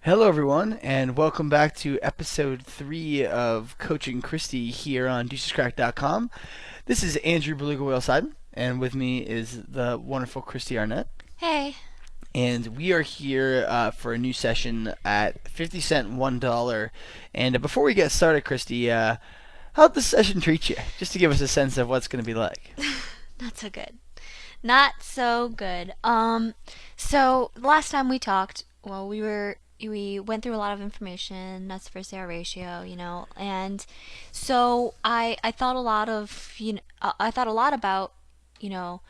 Hello, everyone, and welcome back to episode 3 of Coaching Kristy here on DeucesCrack.com. This is Andrew Beluga Whaleside, and with me is the wonderful Kristy Arnett. Hey. And we are here for a new session at 50 cent $1. And before we get started, Kristy, how'd this session treat you? Just to give us a sense of what's going to be like. Not so good. Not so good. So last time we talked, well, we went through a lot of information, nuts versus air ratio, and so I thought a lot of I thought a lot about you know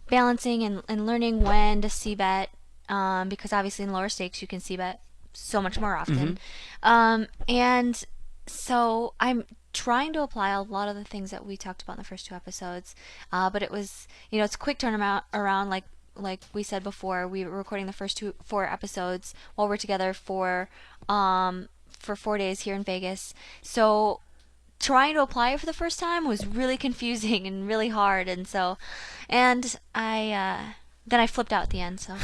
balancing and learning when to c bet, because obviously in lower stakes you can c bet so much more Mm-hmm. often, and so I'm trying to apply a lot of the things that we talked about in the first two episodes, but it was it's a quick turnaround around, like we said before. We were recording the first four episodes while we're together for 4 days here in Vegas. So trying to apply it for the first time was really confusing and really hard, and I then I flipped out at the end. So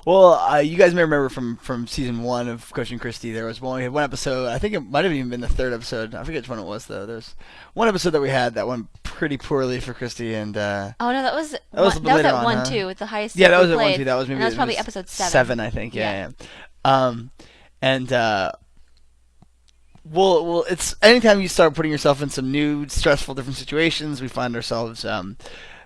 Well, you guys may remember from season 1 of Coaching Christie, there was one episode. I think it might have even been the third episode. I forget which one it was though. There's one episode that we had that went pretty poorly for Christie, and oh no, that was a little that was later at on, one huh? too. It's the highest Yeah, stake that we was at one played, too. That was and maybe that was it probably was episode seven, seven. I think. Yeah. Yeah, yeah. And well, it's anytime you start putting yourself in some new, stressful, different situations, we find ourselves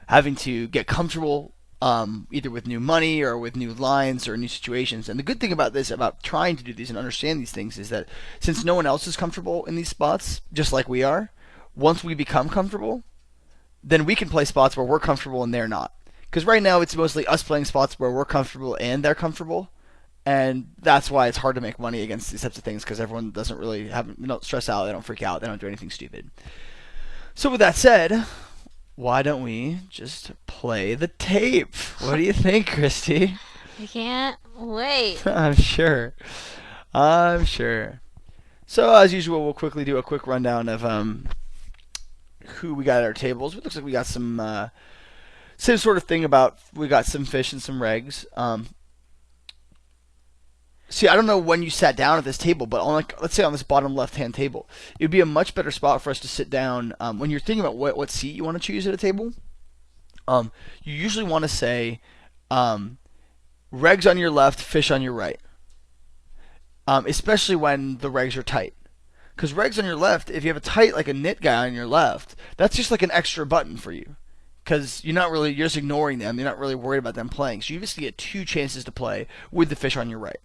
having to get comfortable, either with new money or with new lines or new situations. And the good thing about this, about trying to do these and understand these things, is that since no one else is comfortable in these spots, just like we are, once we become comfortable, then we can play spots where we're comfortable and they're not. Because right now it's mostly us playing spots where we're comfortable and they're comfortable, and that's why it's hard to make money against these types of things, because everyone doesn't really they don't stress out, they don't freak out, they don't do anything stupid. So with that said, why don't we just play the tape? What do you think, Christy? I can't wait. I'm sure. I'm sure. So as usual, we'll quickly do a quick rundown of who we got at our tables. It looks like we got some same sort of thing about we got some fish and some regs. See, I don't know when you sat down at this table, but on, like, let's say on this bottom left-hand table, it would be a much better spot for us to sit down when you're thinking about what seat you want to choose at a table. You usually want to say regs on your left, fish on your right, especially when the regs are tight. Because regs on your left, if you have a tight, like a knit guy on your left, that's just like an extra button for you. Because you're just ignoring them. You're not really worried about them playing. So you just get two chances to play with the fish on your right.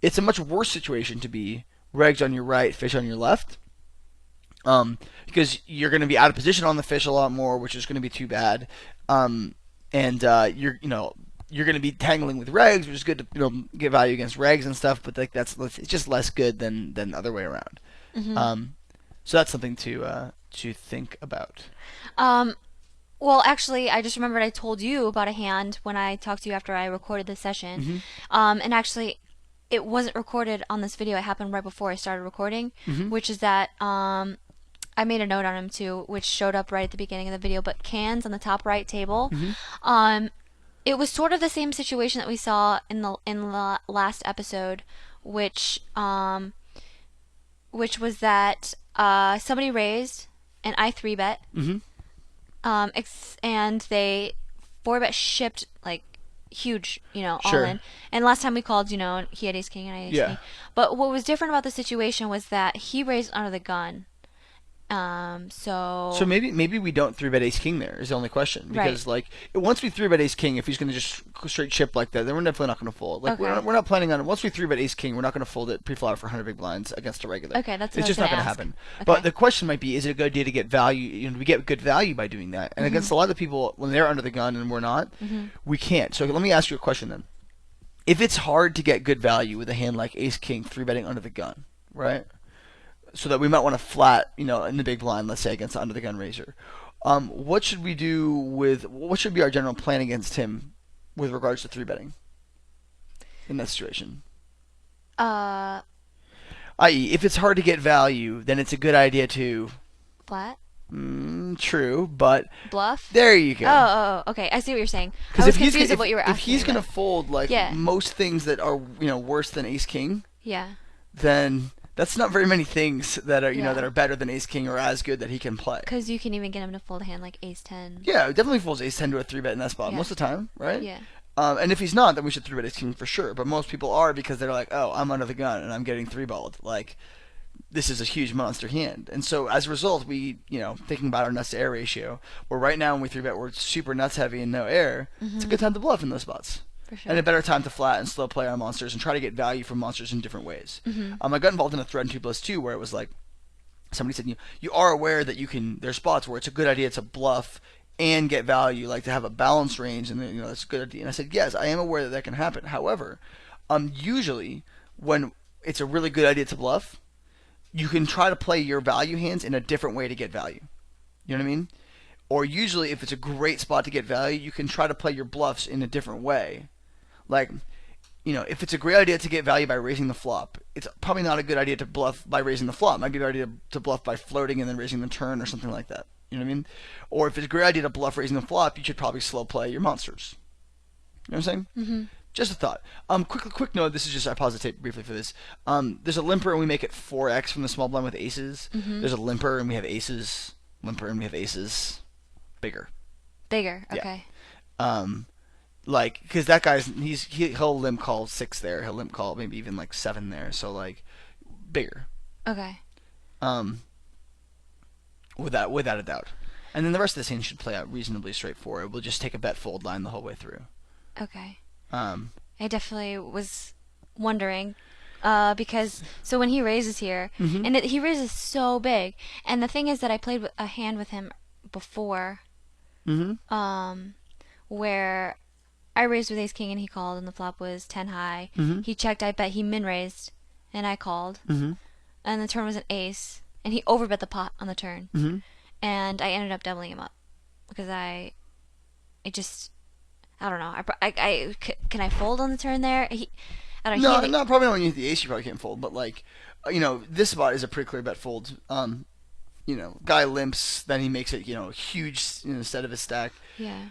It's a much worse situation to be regs on your right, fish on your left, because you're going to be out of position on the fish a lot more, which is going to be too bad. And you're going to be tangling with regs, which is good to get value against regs and stuff, but like it's just less good than the other way around. Hmm. So that's something to think about. Um, well, actually, I just remembered I told you about a hand when I talked to you after I recorded the session. Mm-hmm. And actually, it wasn't recorded on this video. It happened right before I started recording, Mm-hmm. which is that I made a note on him too, which showed up right at the beginning of the video. But cans on the top right table, Mm-hmm. um, it was sort of the same situation that we saw in the last episode, which um, which was that somebody raised and I three bet, Mm-hmm. and they four bet shipped like huge, all Sure. in. And last time we called, he had ace king and I had ace Yeah. king. But what was different about the situation was that he raised under the gun. So So maybe we don't three bet ace king there is the only question, right. because like once we three bet ace king, if he's going to just straight chip like that, then we're definitely not going to fold. Like Okay. we're not planning on, once we three bet ace king, we're not going to fold it pre-flop for 100 big blinds against a regular. Okay, that's what It's I was just not gonna going to ask. happen. But Okay. the question might be, is it a good idea to get value? We get good value by doing that, and Mhm. against a lot of people when they're under the gun and we're not, Mhm. we can't. So let me ask you a question then. If it's hard to get good value with a hand like ace king three betting under the gun, right? So that we might want to flat, in the big blind, let's say against the under the gun raiser. What should we do with? What should be our general plan against him with regards to three betting in that situation? Uh, I.e., if it's hard to get value, then it's a good idea to flat. True, but Bluff? there you go. Okay. I see what you're saying. I Because was confused of what you were if asking he's me gonna about. fold like Yeah. most things that are worse than Ace King, Yeah. then that's not very many things that are that Yeah. are better than Ace King or as good that he can play. Because you can even get him to fold a hand like Ace 10. Yeah, it definitely folds Ace 10 to a 3-bet in that spot Yeah. most of the time, right? Yeah. And if he's not, then we should 3-bet Ace King for sure. But most people are because they're like, oh, I'm under the gun and I'm getting 3-balled. Like, this is a huge monster hand. And so as a result, we, thinking about our nuts to air ratio, where right now when we 3-bet, we're super nuts heavy and no air, it's a good time to bluff in those spots. For sure. And a better time to flat and slow play our monsters and try to get value from monsters in different ways. I got involved in a thread in 2+2 where it was like, somebody said, you are aware that there's spots where it's a good idea to bluff and get value, like to have a balanced range, and then, that's a good idea. And I said, yes, I am aware that can happen. However, usually when it's a really good idea to bluff, you can try to play your value hands in a different way to get value. You know what I mean? Or usually, if it's a great spot to get value, you can try to play your bluffs in a different way. Like, if it's a great idea to get value by raising the flop, it's probably not a good idea to bluff by raising the flop. It might be a good idea to bluff by floating and then raising the turn or something like that. You know what I mean? Or if it's a great idea to bluff raising the flop, you should probably slow play your monsters. You know what I'm saying? Mm-hmm. Just a thought. Quick note. This is just I pause the tape briefly for this. There's a limper and we make it 4x from the small blind with aces. Mm-hmm. There's a limper and we have aces. Limper and we have aces. Bigger. Bigger. Yeah. Okay. Because that guy's he'll limp call 6 there. He'll limp call maybe even like 7 there. So like bigger. Okay. Without a doubt. And then the rest of this hand should play out reasonably straightforward. We'll just take a bet fold line the whole way through. Okay. I definitely was wondering, because so when he raises here, Mhm. and he raises so big, and the thing is that I played a hand with him before, where I raised with Ace King and he called, and the flop was 10 high. Mhm. He checked, I bet, he min raised, and I called, Mm-hmm. and the turn was an ace, and he overbet the pot on the turn, Mm-hmm. and I ended up doubling him up because I don't know. Can I fold on the turn there? I don't know. No, probably not when you hit the ace. You probably can't fold, but like, this spot is a pretty clear bet fold. Guy limps, then he makes it, a huge set of his stack. Yeah.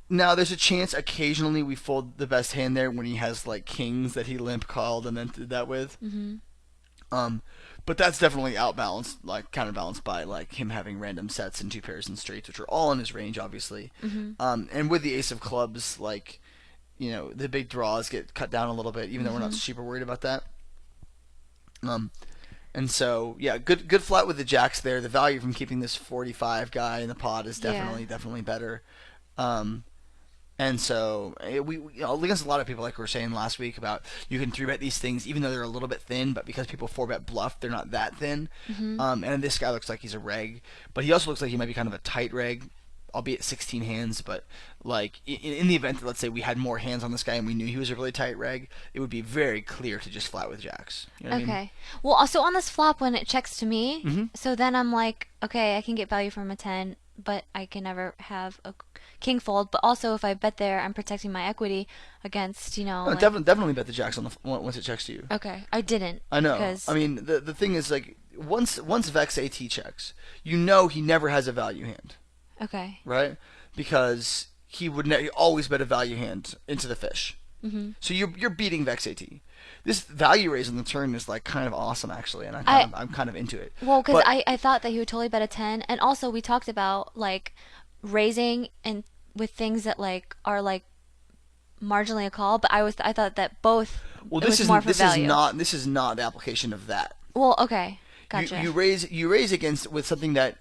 Now there's a chance occasionally we fold the best hand there when he has like kings that he limp called and then did that with. Mm-hmm. But that's definitely outbalanced, like counterbalanced by like him having random sets and 2 pairs and straights, which are all in his range, obviously. Mm-hmm. And with the ace of clubs, like, the big draws get cut down a little bit, even though we're not super worried about that. And so yeah, good flat with the jacks there. The value from keeping this 45 guy in the pot is definitely better. And so we against a lot of people, like we were saying last week about you can 3-bet these things even though they're a little bit thin, but because people 4-bet bluff, they're not that thin. Mm-hmm. And this guy looks like he's a reg, but he also looks like he might be kind of a tight reg, albeit 16 hands. But like in the event that, let's say, we had more hands on this guy and we knew he was a really tight reg, it would be very clear to just flat with jacks. You know what I mean? Okay. Well, also on this flop when it checks to me, Mhm. so then I'm like, okay, I can get value from a 10, but I can never have a king fold. But also, if I bet there, I'm protecting my equity against, No, like, definitely bet the jacks on once it checks to you. Okay, I didn't. I know. Because I mean, the thing is, like, once Vex AT checks, he never has a value hand, okay. right? Because he would always bet a value hand into the fish. Mm-hmm. So you're beating Vex AT. This value raise on the turn is like kind of awesome, actually, and I'm kind of into it. Well, because But- I thought that he would totally bet a 10, and also we talked about like raising and with things that like are like marginally a call, but I thought that both well, it this was more is for this value. is not the application of that. Well, okay, gotcha. You raise against with something that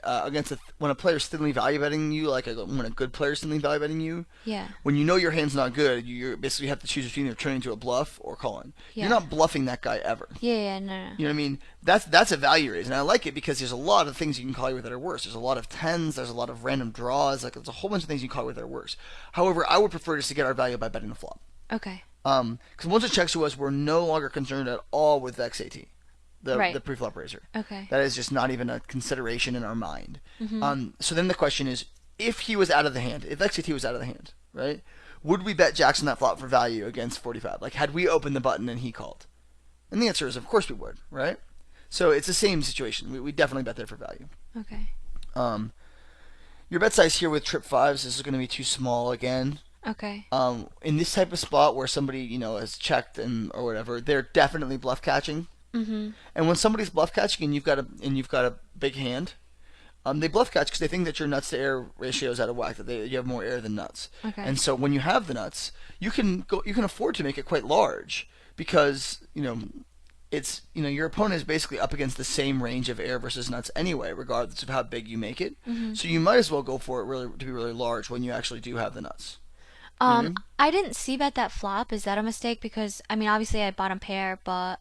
when a player's thinly value betting you, like when a good player's thinly value betting you. Yeah. When you know your hand's not good, you basically have to choose between either turning into a bluff or calling. Yeah. You're not bluffing that guy ever. Yeah, no. You know what I mean? That's a value raise, and I like it because there's a lot of things you can call you with that are worse. There's a lot of tens. There's a lot of random draws. Like there's a whole bunch of things you can call you with that are worse. However, I would prefer just to get our value by betting the flop. Okay. Because once it checks to us, we're no longer concerned at all with Vex AT, Right. the pre-flop raiser. Okay. That is just not even a consideration in our mind. Mm-hmm. So then the question is, if he was out of the hand, if XAT was out of the hand, right, would we bet jacks on that flop for value against 45? Like, had we opened the button and he called? And the answer is, of course we would, right? So it's the same situation. We definitely bet there for value. Okay. Your bet size here with trip fives is going to be too small again. Okay. In this type of spot where somebody has checked and or whatever, they're definitely bluff catching. Mm-hmm. And when somebody's bluff catching and you've got a big hand, they bluff catch because they think that your nuts to air ratio is out of whack. That you have more air than nuts. Okay. And so when you have the nuts, you can afford to make it quite large because it's your opponent is basically up against the same range of air versus nuts anyway, regardless of how big you make it. Mm-hmm. So you might as well go for it really to be really large when you actually do have the nuts. You know what I mean? I didn't see bet that flop. Is that a mistake? Because I mean, obviously I bottom pair, but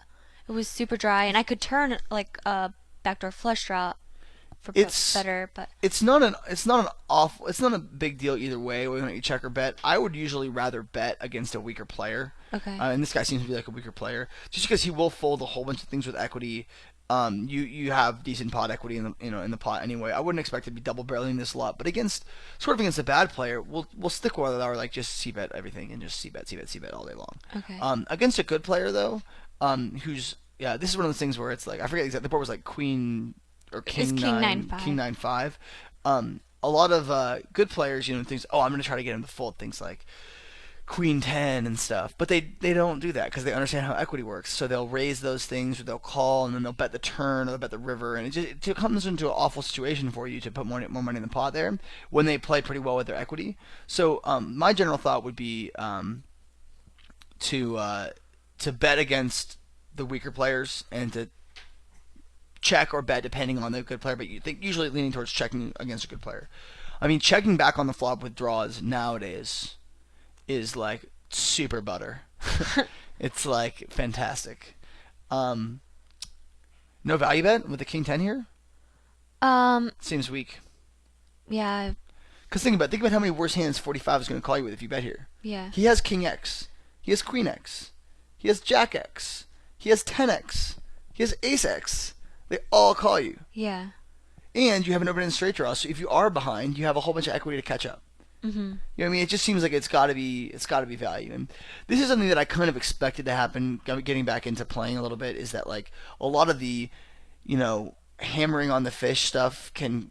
it was super dry, and I could turn like a backdoor flush draw for It's better, but it's not a big deal either way when you check or bet. I would usually rather bet against a weaker player, okay. and this guy seems to be like a weaker player, just because he will fold a whole bunch of things with equity. You have decent pot equity in the pot anyway. I wouldn't expect to be double barreling this a lot, but against a bad player, we'll stick with our like just c bet everything and just c bet all day long. Okay. Against a good player though, who's yeah, this is one of those things where it's like I forget exactly the board was like queen or It's king king nine 9-5. king 9-5. A lot of good players, things. Oh, I'm gonna try to get him to fold things like queen 10 and stuff, but they don't do that because they understand how equity works. So they'll raise those things, or they'll call, and then they'll bet the turn, or they'll bet the river, and it comes into an awful situation for you to put more money in the pot there when they play pretty well with their equity. So my general thought would be to bet against the weaker players and to check or bet depending on the good player, but you think usually leaning towards checking against a good player. I mean, checking back on the flop with draws nowadays is like super butter. It's like fantastic. No value bet with the king 10 here? Seems weak. Yeah. Because think about how many worse hands 45 is going to call you with if you bet here. Yeah. He has king X. He has queen X. He has jack X. He has 10X. He has ace X. They all call you. Yeah. And you have an open-ended straight draw, so if you are behind, you have a whole bunch of equity to catch up. Mm-hmm. You know what I mean? It just seems like it's got to be value. And this is something that I kind of expected to happen getting back into playing a little bit, is that like a lot of the, hammering on the fish stuff can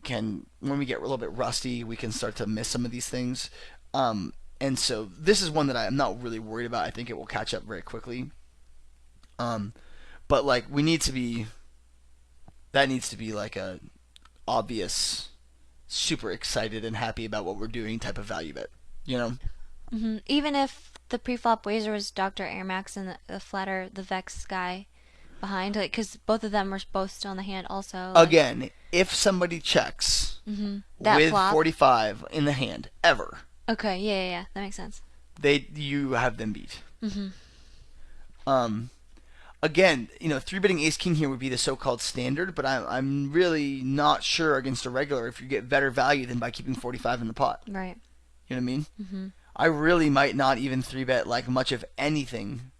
when we get a little bit rusty, we can start to miss some of these things. And so this is one that I'm not really worried about. I think it will catch up very quickly. But like that needs to be like a obvious, super excited and happy about what we're doing type of value bet, Mm-hmm. Even if the pre-flop wager was Dr. Airmax and the flatter, the Vex guy behind, like, because both of them were both still in the hand also. Like, Again, if somebody checks that with flop. 45 in the hand ever, Okay, yeah, that makes sense. you have them beat. Mm-hmm. Again, three betting ace king here would be the so-called standard, but I'm really not sure against a regular if you get better value than by keeping 45 in the pot. Right. You know what I mean? Mm-hmm. I really might not even three bet like much of anything.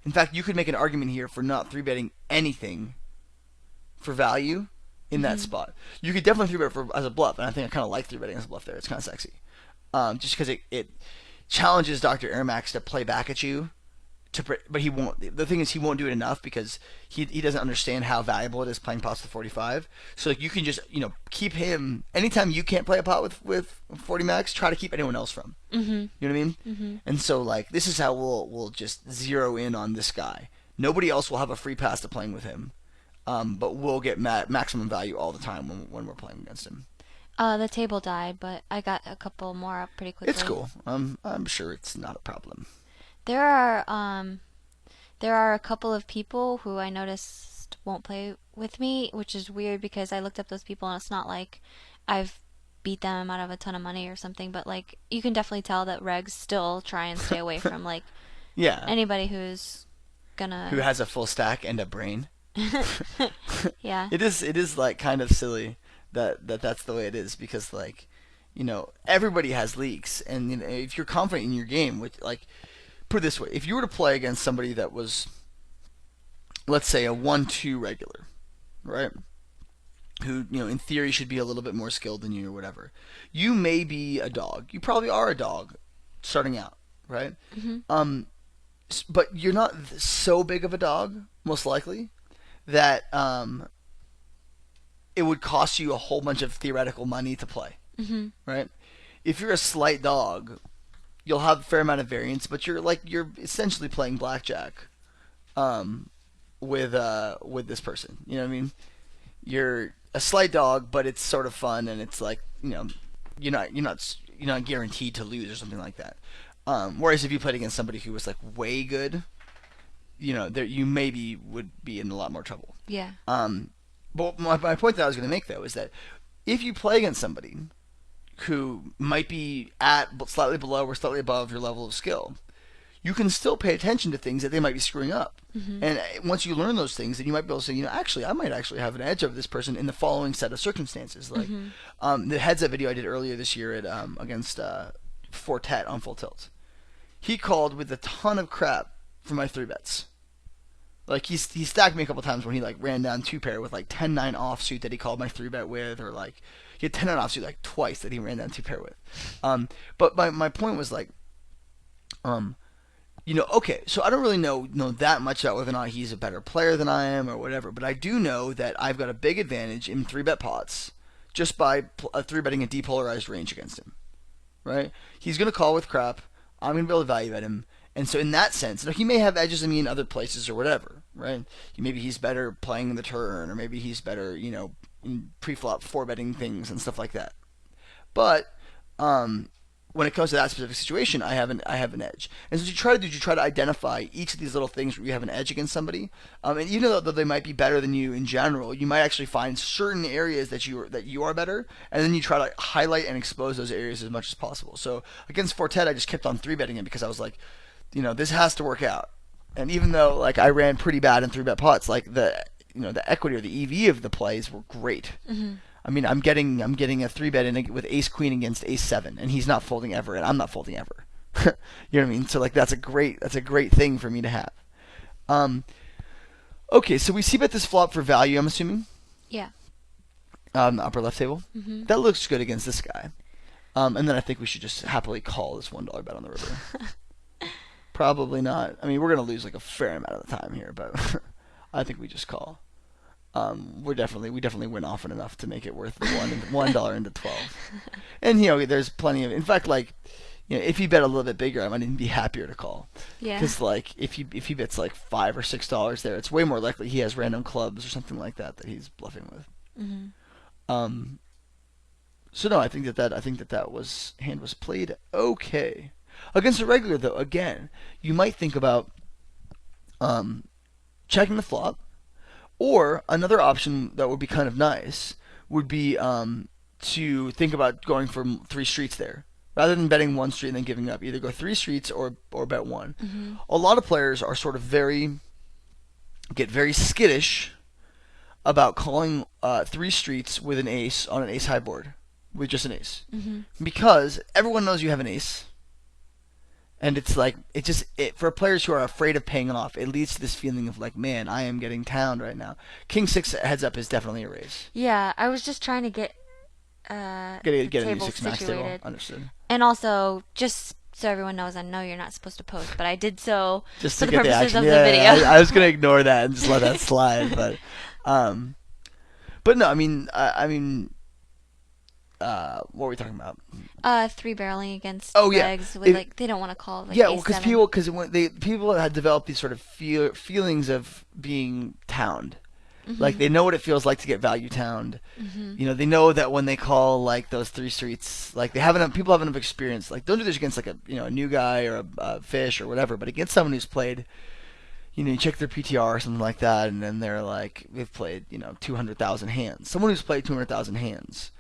In fact, you could make an argument here for not three betting anything for value in that spot. You could definitely three bet as a bluff, and I think I kind of like three betting as a bluff there. It's kind of sexy, just because it challenges Dr. Airmax to play back at you. But he won't. The thing is, he won't do it enough because he doesn't understand how valuable it is playing pots with 45. So like you can just keep him anytime you can't play a pot with 40 max. Try to keep anyone else from. Mm-hmm. You know what I mean? Mm-hmm. And so like this is how we'll just zero in on this guy. Nobody else will have a free pass to playing with him, but we'll get maximum value all the time when we're playing against him. The table died, but I got a couple more up pretty quickly. It's cool. I'm sure it's not a problem. There are a couple of people who I noticed won't play with me, which is weird because I looked up those people and it's not like I've beat them out of a ton of money or something, but like you can definitely tell that regs still try and stay away from like Yeah. anybody who's gonna Who has a full stack and a brain. Yeah. It is like kind of silly that's the way it is because like everybody has leaks, and if you're confident in your game, which like put it this way, if you were to play against somebody that was, let's say, a 1-2 regular, right, who in theory should be a little bit more skilled than you or whatever, you may be a dog, you probably are a dog starting out, right? Mm-hmm. But you're not so big of a dog, most likely, that it would cost you a whole bunch of theoretical money to play. Mhm. right? If you're a slight dog, you'll have a fair amount of variance, but you're essentially playing blackjack um, with this person. You know what I mean? You're a slight dog, but it's sort of fun, and it's like you're not guaranteed to lose or something like that. Whereas if you played against somebody who was like way good, there you maybe would be in a lot more trouble. Yeah. But my point that I was going to make though is that if you play against somebody who might be at slightly below or slightly above your level of skill, you can still pay attention to things that they might be screwing up. Mhm. And once you learn those things, then you might be able to say, actually, I might actually have an edge over this person in the following set of circumstances. Like Mhm. the heads up video I did earlier this year at against Fortet on Full Tilt. He called with a ton of crap for my 3 bets. Like he stacked me a couple times when he like ran down 2 pair with like 10-9 offsuit that he called my 3 bet with, or like he had 10-9 offsuit like twice that he ran down 2 pair with. But my point was like, okay, so I don't really know that much about whether or not he's a better player than I am or whatever, but I do know that I've got a big advantage in 3 bet pots just by 3 betting a depolarized range against him, right? He's gonna call with crap. I'm gonna be able to value bet him, and so in that sense, he may have edges of me in other places or whatever, right? Maybe he's better playing the turn, or maybe he's better, in pre-flop 4 betting things and stuff like that. But when it comes to that specific situation, I have an edge. And so what you try to do is you try to identify each of these little things where you have an edge against somebody. And even though they might be better than you in general, you might actually find certain areas that you are better, and then you try to highlight and expose those areas as much as possible. So against Fortet, I just kept on 3 betting it because I was like, this has to work out. And even though like I ran pretty bad in 3 bet pots, like the equity or the EV of the plays were great. Mhm. I mean, I'm getting a 3 bet in with ace queen against ace 7, and he's not folding ever, and I'm not folding ever. You know what I mean? So like that's a great thing for me to have. Okay, so we see bet this flop for value, I'm assuming. Yeah. The upper left table. Mhm. That looks good against this guy. And then I think we should just happily call this $1 bet on the river. Probably not. I mean, we're gonna lose like a fair amount of the time here, but I think we just call. We definitely win often enough to make it worth the $1 into 12. And there's plenty of. In fact, like, if he bet a little bit bigger, I might even be happier to call. Yeah. Because like if he bets like $5 or $6 there, it's way more likely he has random clubs or something like that he's bluffing with. Mhm. So no, I think that hand was played okay. Against a regular though, again, you might think about checking the flop. Or another option that would be kind of nice would be to think about going for 3 streets there. Rather than betting 1 street and then giving up, either go 3 streets or bet 1. Mhm. A lot of players are sort of get very skittish about calling 3 streets with an ace on an ace high board, with just an ace. Mhm. Because everyone knows you have an ace. And it's like, for players who are afraid of paying off, it leads to this feeling of like, man, I am getting towned right now. King 6 heads up is definitely a raise. Yeah, I was just trying to get Get a the new table 6 max table. situated. Understood. And also, just so everyone knows, I know you're not supposed to post, but I did so Just for to the get the purposes action. of the video. I was going to ignore that and just let that slide. But no, I mean, what were we talking about? 3 barreling against Oh, yeah. legs with like they don't want to call like Yeah, ace because seven. people had developed these sort of feelings of being towned. Mhm. Like they know what it feels like to get value towned. Mhm. They know that when they call like those 3 streets, like people have enough experience. Like don't do this against like a new guy or a fish or whatever, but against someone who's played. You check their PTR or something like that, and then they're like they've played 200,000 hands. Someone who's played 200,000 hands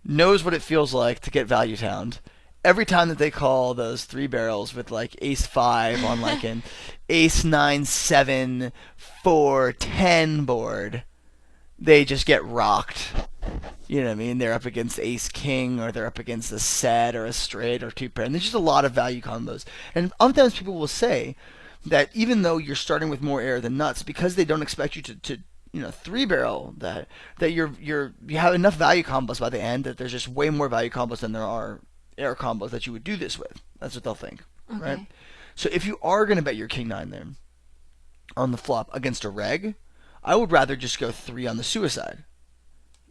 knows what it feels like to get value towned. Every time that they call those 3 barrels with like ace 5 on like an ace 9 7 4 10 board, they just get rocked. You know what I mean? They're up against ace king, or they're up against a set or a straight or 2 pair, and there's just a lot of value combos. And oftentimes people will say that even though you're starting with more air than nuts, because they don't expect you to 3 barrel that you have enough value combos by the end that there's just way more value combos than there are air combos that you would do this with. That's what they'll think, Okay. right? So if you are going to bet your king 9 there on the flop against a reg, I would rather just go 3 on the suicide.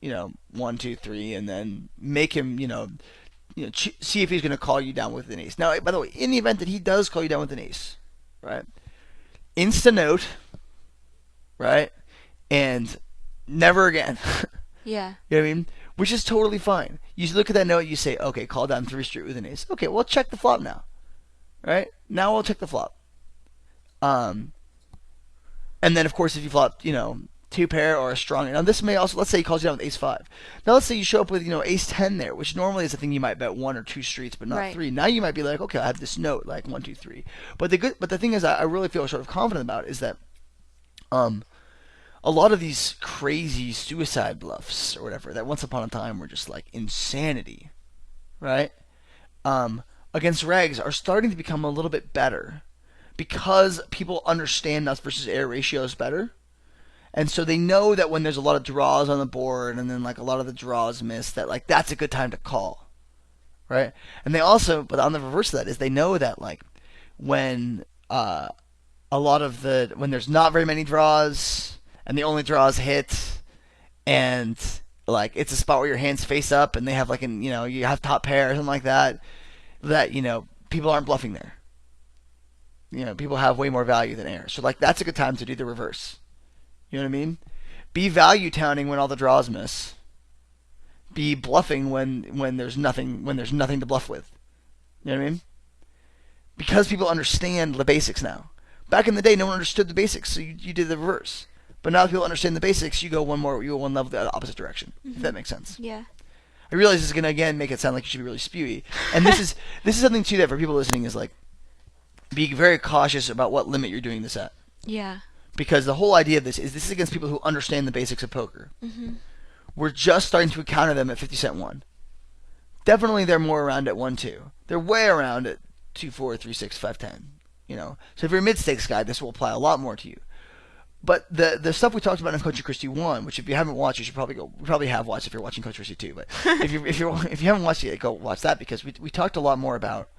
1, 2, 3, and then make him, see if he's going to call you down with an ace. Now, by the way, in the event that he does call you down with an ace, right? Insta note, right? And never again. Yeah. You know what I mean? Which is totally fine. You look at that note, you say, okay, call down 3 street with an ace. Okay, well, check the flop now. Right? Now I'll check the flop. And then, of course, if you flop, 2 pair or a strong. Now, this may also, let's say he calls you down with ace 5. Now, let's say you show up with, ace 10 there, which normally is a thing you might bet 1 or 2 streets, but not Right. 3. Now you might be like, okay, I have this note, like 1, 2, 3. But the thing is, I really feel sort of confident about is that, a lot of these crazy suicide bluffs or whatever that once upon a time were just like insanity, right? Against regs are starting to become a little bit better because people understand nuts versus air ratios better. And so they know that when there's a lot of draws on the board and then like a lot of the draws miss, that like that's a good time to call, right? And they also, but on the reverse of that is they know that like when when there's not very many draws and the only draws hit and like it's a spot where your hands face up and they have like you have top pair or something like that people aren't bluffing there. People have way more value than air, so like that's a good time to do the reverse. You know what I mean? Be value towning when all the draws miss. Be bluffing when there's nothing to bluff with. You know what I mean? Because people understand the basics now. Back in the day, no one understood the basics, so you did the reverse. But now that people understand the basics, you go one level the opposite direction. If that makes sense. Yeah. I realize this is gonna again make it sound like you should be really spewy, and this is something too that for people listening is like, be very cautious about what limit you're doing this at. Yeah. Because the whole idea of this is against people who understand the basics of poker. Mm-hmm. We're just starting to encounter them at 50 cent 1. Definitely they're more around at 1, 2. They're way around at 2, 4, 3, 6, 5, 10. So if you're a mid-stakes guy, this will apply a lot more to you. But the stuff we talked about in Coach Kristy 1, which if you haven't watched, you should probably go. You probably have watched if you're watching Coach Kristy 2. But if you haven't watched it yet, go watch that because we talked a lot more about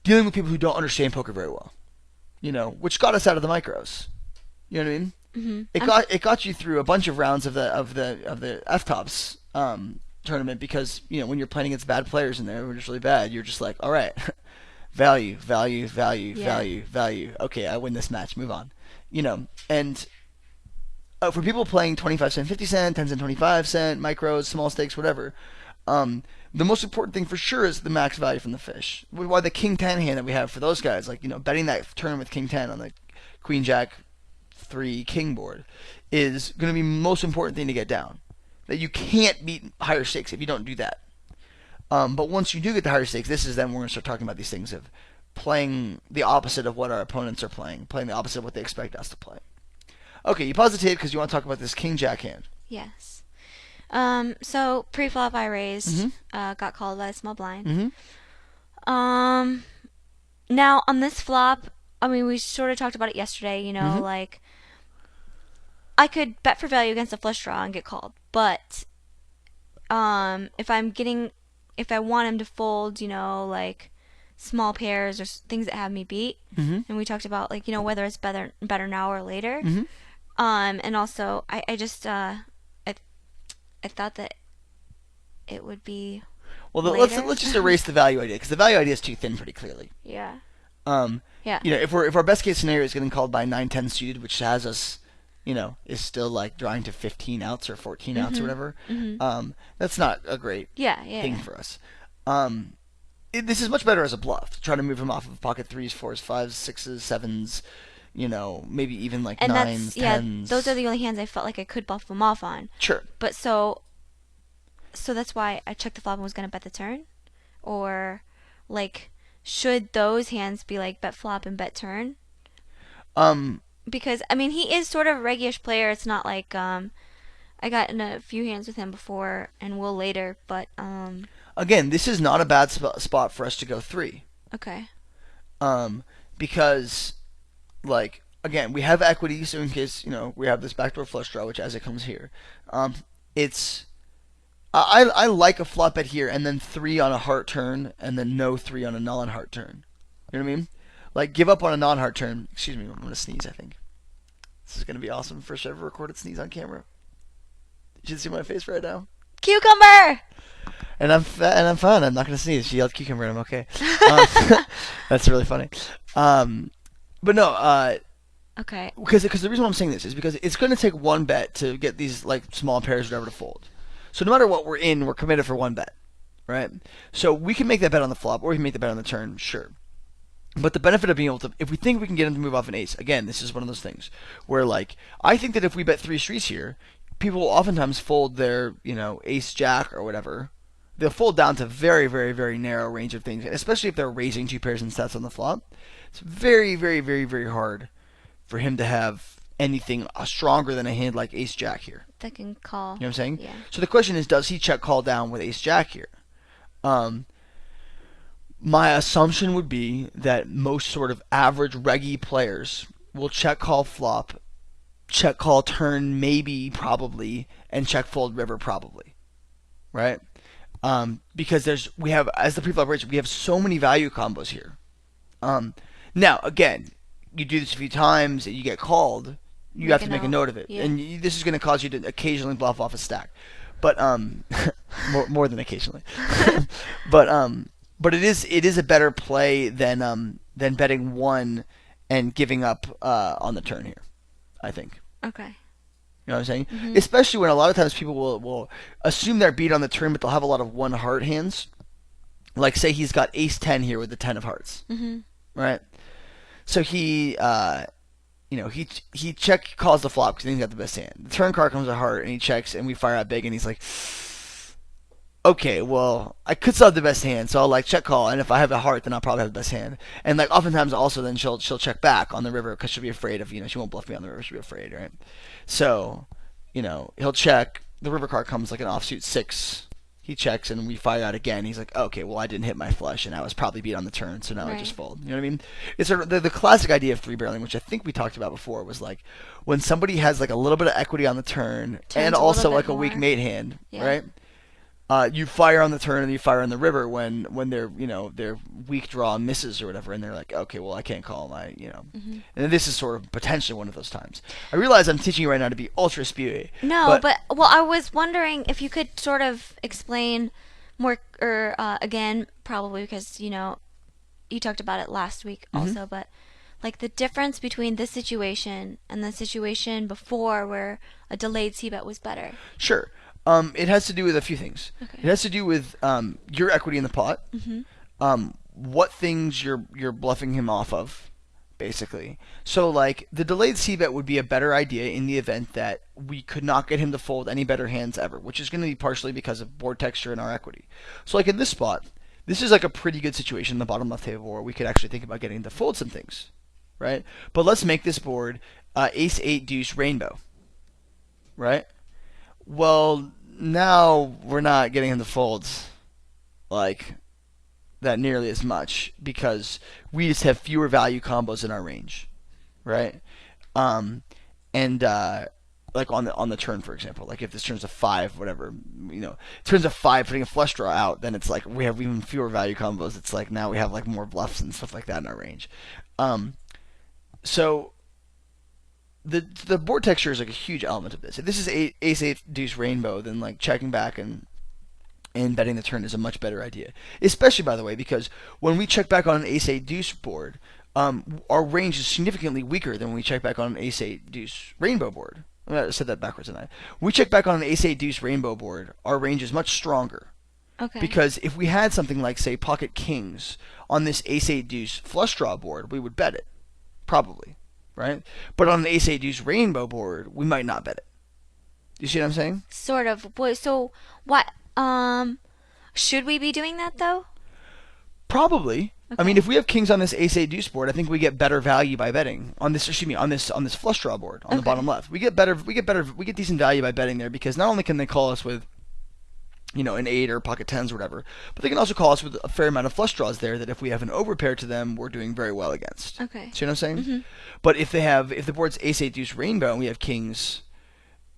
dealing with people who don't understand poker very well. Which got us out of the micros. You know what I mean? Mm-hmm. It got you through a bunch of rounds of the F tops tournament because when you're playing against bad players and they're just really bad, you're just like, all right, value. Okay, I win this match. Move on. And for people playing 25 cent, 50 cent, 10 cent, 25 cent, micros, small stakes, whatever, the most important thing for sure is the max value from the fish. Why the King 10 hand that we have for those guys, like, betting that turn with King 10 on the Queen Jack 3 King board is going to be the most important thing to get down. That you can't beat higher stakes if you don't do that. But once you do get the higher stakes, this is then we're going to start talking about these things of playing the opposite of what our opponents are playing the opposite of what they expect us to play. Okay, you pause the tape because you want to talk about this King Jack hand. Yes. So pre-flop I raised, Mm-hmm. got called by a small blind. Mm-hmm. Now on this flop, I mean, we sort of talked about it yesterday, Mm-hmm. like I could bet for value against a flush draw and get called, but if I want him to fold, like small pairs or things that have me beat, Mm-hmm. and we talked about like whether it's better now or later, Mm-hmm. and also I just I thought that it would be Well, later. let's just erase the value idea because the value idea is too thin pretty clearly. Yeah. Yeah. If our best case scenario is getting called by 9-10 suited, which has us, is still like drawing to 15 outs or 14 outs or whatever. Mm-hmm. That's not a great Yeah. thing for us. This is much better as a bluff. Trying to move him off of pocket 3s, 4s, 5s, 6s, 7s, maybe even like And 9s, 10s. those are the only hands I felt like I could bluff them off on. Sure. But so that's why I checked the flop and was gonna bet the turn, or like should those hands be like bet flop and bet turn? Because I mean he is sort of a reggish player. It's not like I got in a few hands with him before and will later, but Again, this is not a bad spot for us to go 3. okay. Because like again, we have equity, so in case we have this backdoor flush draw, which as it comes here, it's I like a flop bet here and then 3 on a heart turn and then no 3 on a non-heart turn. You know what I mean? Like give up on a non-heart turn. Excuse me, I'm gonna sneeze. I think this is gonna be awesome. First ever recorded sneeze on camera. You should see my face right now. Cucumber. And I'm fat and I'm fine. I'm not gonna sneeze. She yelled cucumber and I'm okay. Um, that's really funny. Um, but no, Okay. because the reason why I'm saying this is because it's gonna take one bet to get these like small pairs or whatever to fold. So no matter what we're in, we're committed for one bet, right? So we can make that bet on the flop or we can make the bet on the turn, sure. But the benefit of being able to, if we think we can get him to move off an ace, again, this is one of those things where, like, I think that if we bet three streets here, people will oftentimes fold their, ace jack or whatever. They'll fold down to very, very, very narrow range of things, especially if they're raising two pairs and sets on the flop. It's very, very, very, very hard for him to have anything stronger than a hand like ace jack here. That can call. You know what I'm saying? Yeah. So the question is, does he check call down with ace jack here? Um, My assumption would be that most sort of average reggy players will check call flop, check call turn maybe probably, and check fold river probably, right? Because we have as the pre-flop range we have so many value combos here. Now again, you do this a few times and you get called, you have to make a note of it, Yeah. and this is going to cause you to occasionally bluff off a stack, but more than occasionally, but it is a better play than betting one and giving up on the turn here, I think. Okay. You know what I'm saying? Especially when a lot of times people will assume they're beat on the turn, but they'll have a lot of one heart hands. Like say he's got ace 10 here with the 10 of hearts, right? So he check calls the flop because he's got the best hand. The turn card comes a heart and he checks and we fire out big and he's like, okay, well, I could still have the best hand, so I'll like check call, and if I have a heart, then I'll probably have the best hand. And like oftentimes also then she'll check back on the river because she'll be afraid of she won't bluff me on the river, she'll be afraid, right? So, he'll check. The river card comes like an offsuit 6. He checks and we fire out again. He's like, okay, well I didn't hit my flush and I was probably beat on the turn, so now I just fold. You know what I mean? It's sort of the classic idea of three barreling, which I think we talked about before, was like when somebody has like a little bit of equity on the turn and also like a weak mate hand, right? You fire on the turn and you fire on the river when their weak draw misses or whatever, and they're like, okay, well I can't call my and this is sort of potentially one of those times. I realize I'm teaching you right now to be ultra spewy. No, but well, I was wondering if you could sort of explain more, or again, probably because you talked about it last week also, but like the difference between this situation and the situation before where a delayed c-bet was better. Sure. It has to do with a few things. Okay. It has to do with your equity in the pot, what things you're bluffing him off of, basically. So like the delayed c-bet would be a better idea in the event that we could not get him to fold any better hands ever, which is going to be partially because of board texture and our equity. So like in this spot, this is like a pretty good situation in the bottom left table where we could actually think about getting him to fold some things, right? But let's make this board ace 8 deuce rainbow, right? Well, now we're not getting him to fold like that nearly as much because we just have fewer value combos in our range, right? And like on the turn, for example, like if this turns a 5, whatever, turns a 5, putting a flush draw out, then it's like we have even fewer value combos. It's like now we have like more bluffs and stuff like that in our range. So the board texture is like a huge element of this. If this is ace 8 deuce rainbow, then like checking back and betting the turn is a much better idea. Especially, by the way, because when we check back on an ace 8 deuce board, our range is significantly weaker than when we check back on an ace 8 deuce rainbow board. I said that backwards, didn't I? When we check back on an ace 8 deuce rainbow board, our range is much stronger. Okay. Because if we had something like, say, pocket kings on this ace 8 deuce flush draw board, we would bet it. Probably. Right? But on an ace 8 deuce rainbow board, we might not bet it. You see what I'm saying? Sort of. So what? Should we be doing that though? Probably. Okay. I mean, if we have kings on this ace 8 deuce board, I think we get better value by betting on this. On this flush draw board on the bottom left. We get decent value by betting there because not only can they call us with an 8 or pocket 10s or whatever, but they can also call us with a fair amount of flush draws there that if we have an overpair to them, we're doing very well against. Okay. See what I'm saying? But if the board's ace 8 deuce rainbow and we have kings,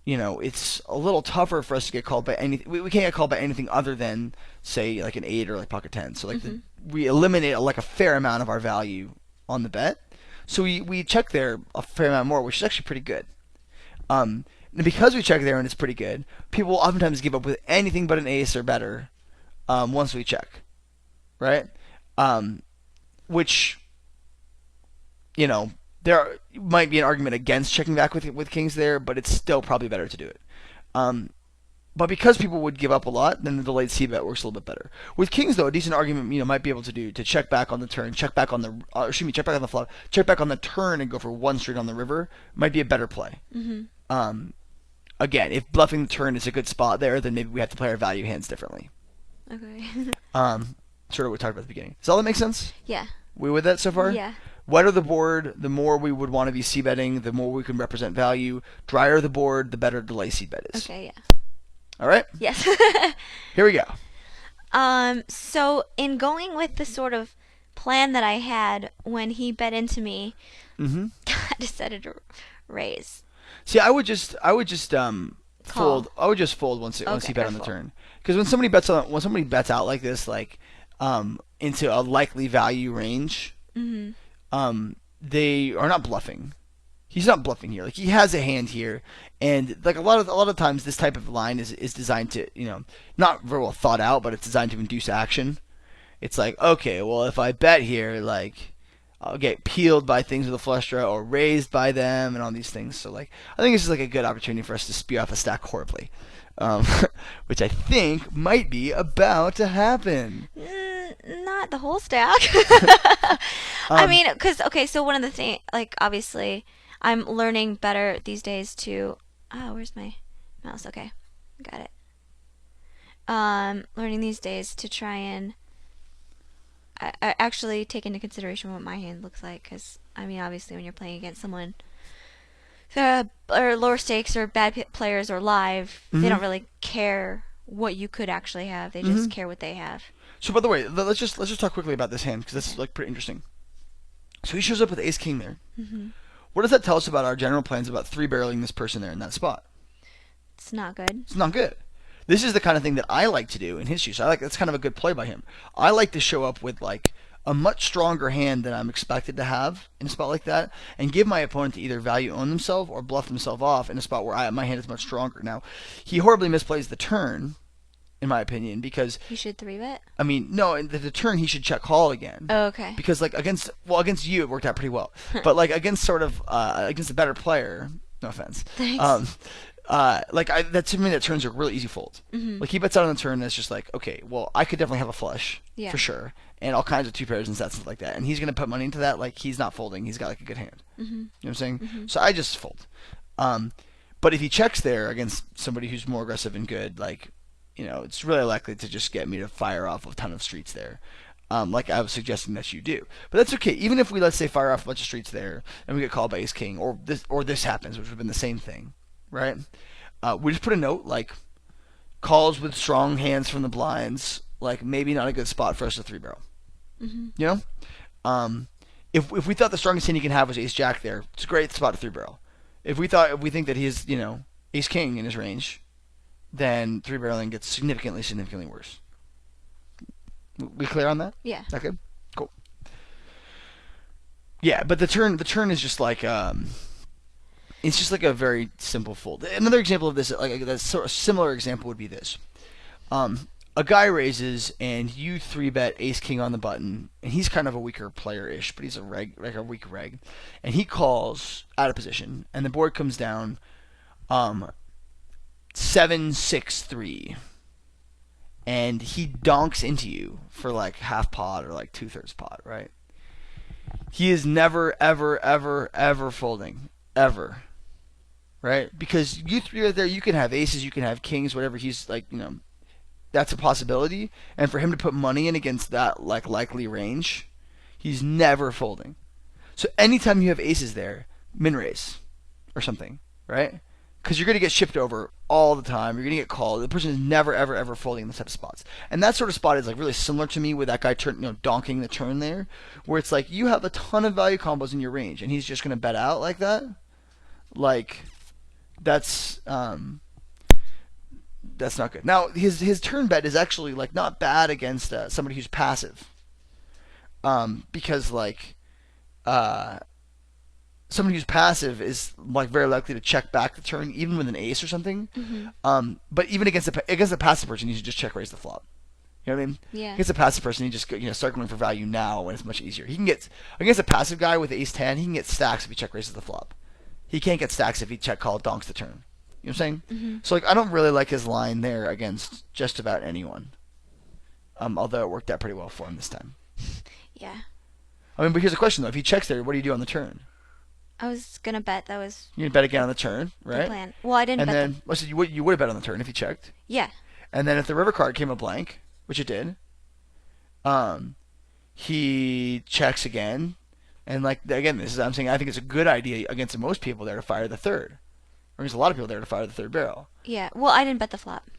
it's a little tougher for us to get called by anything. We can't get called by anything other than, say, like an 8 or like pocket 10. So like we eliminate like a fair amount of our value on the bet. So we check there a fair amount more, which is actually pretty good. And because we check there and it's pretty good, people will oftentimes give up with anything but an ace or better once we check, right? Um, which, you know, might be an argument against checking back with kings there, but it's still probably better to do it. Um, but because people would give up a lot, then the delayed c bet works a little bit better. With kings, though, a decent argument might be able to do to check back on the turn, check back on the check back on the flop, check back on the turn, and go for one straight on the river might be a better play. Um, Again, if bluffing the turn is a good spot there, then maybe we have to play our value hands differently. Okay. Sort of what we talked about at the beginning. Does all that make sense? Yeah. We with that so far? Yeah. Wetter the board, the more we would want to be c-betting, the more we can represent value. Drier the board, the better delay c-bet is. Okay, yeah. All right? Yes. Here we go. So in going with the sort of plan that I had when he bet into me, Mm-hmm. I decided to raise. See, I would just fold. I would just fold once he Okay, bet on the fold. turn. Because when somebody bets out like this, like into a likely value range, they are not bluffing. He's not bluffing here. Like, he has a hand here, and like a lot of times this type of line is designed to, not very well thought out, but it's designed to induce action. It's like, okay, well, if I bet here, like, I'll get peeled by things with a flush draw or raised by them and all these things. So, like, I think this is like a good opportunity for us to spew off a stack horribly, which I think might be about to happen. Not the whole stack. I mean, so one of the things, like, obviously, I'm learning better these days to. Oh, where's my mouse? Okay, got it. Learning these days to try and I actually take into consideration what my hand looks like, because I mean, obviously, when you're playing against someone or lower stakes or bad players or live, they don't really care what you could actually have. They just care what they have. So, by the way, let's just talk quickly about this hand, because that's like pretty interesting. So he shows up with ace king there. What does that tell us about our general plans about three barreling this person there in that spot? It's not good. It's not good. This is the kind of thing that I like to do in his shoes. That's kind of a good play by him. I like to show up with like a much stronger hand than I'm expected to have in a spot like that, and give my opponent to either value own themselves or bluff themselves off in a spot where my hand is much stronger. Now, he horribly misplays the turn, in my opinion, because You should 3-bet? I mean, no, in the turn he should check call again. Oh, okay. Because like against you it worked out pretty well, but like against against a better player, no offense. Thanks. That's something that turns are really easy fold. Like, he bets out on the turn, and it's just like, okay, well, I could definitely have a flush for sure, and all kinds of two pairs and sets like that, and he's gonna put money into that. Like, he's not folding. He's got like a good hand. You know what I'm saying? So I just fold. But if he checks there against somebody who's more aggressive and good, like, it's really likely to just get me to fire off a ton of streets there. Like I was suggesting that you do. But that's okay. Even if we, let's say, fire off a bunch of streets there and we get called by ace king, or this happens, which would have been the same thing, right? We just put a note like, calls with strong hands from the blinds, like, maybe not a good spot for us to three barrel. You know? If we thought the strongest hand you can have was ace jack there, it's a great spot to three barrel. If we think that he is, ace king in his range, then three barreling gets significantly worse. We clear on that? Yeah. That good? Cool. Yeah, but the turn is just like it's just like a very simple fold. Another example of this, like a sort of similar example, would be this: a guy raises and you three bet ace king on the button, and he's kind of a weaker player-ish, but he's a weak reg, and he calls out of position, and the board comes down 7-6-3. And he donks into you for like half pot or like 2/3 pot, right? He is never, ever, ever, ever folding. Ever. Right? Because you three right there, you can have aces, you can have kings, whatever. He's like, that's a possibility. And for him to put money in against that like likely range, he's never folding. So anytime you have aces there, min raise or something, right? Because you're going to get shipped over all the time. You're going to get called. The person is never, ever, ever folding in this type of spots. And that sort of spot is like really similar to me with that guy donking the turn there, where it's like you have a ton of value combos in your range, and he's just going to bet out like that. Like, that's not good. Now, his turn bet is actually like not bad against somebody who's passive. Because like somebody who's passive is like very likely to check back the turn even with an ace or something. Mhm. But even against a passive person, you should just check raise the flop. You know what I mean? Yeah. Against a passive person, you just start going for value now when it's much easier. He can get against a passive guy with ace 10, he can get stacks if he check raises the flop. He can't get stacks if he check call donks the turn. You know what I'm saying? Mhm. So like I don't really like his line there against just about anyone. Although it worked out pretty well for him this time. Yeah. I mean, but here's a question though: if he checks there, what do you do on the turn? I was gonna bet that was You can bet again on the turn, the right? plan. Well, I didn't And bet then, well, so you would have bet on the turn if he checked. Yeah. And then if the river card came a blank, which it did, he checks again, and like again, this is I'm saying I think it's a good idea against most people there to fire the third. Or there's a lot of people there to fire the third barrel. Yeah. Well, I didn't bet the flop.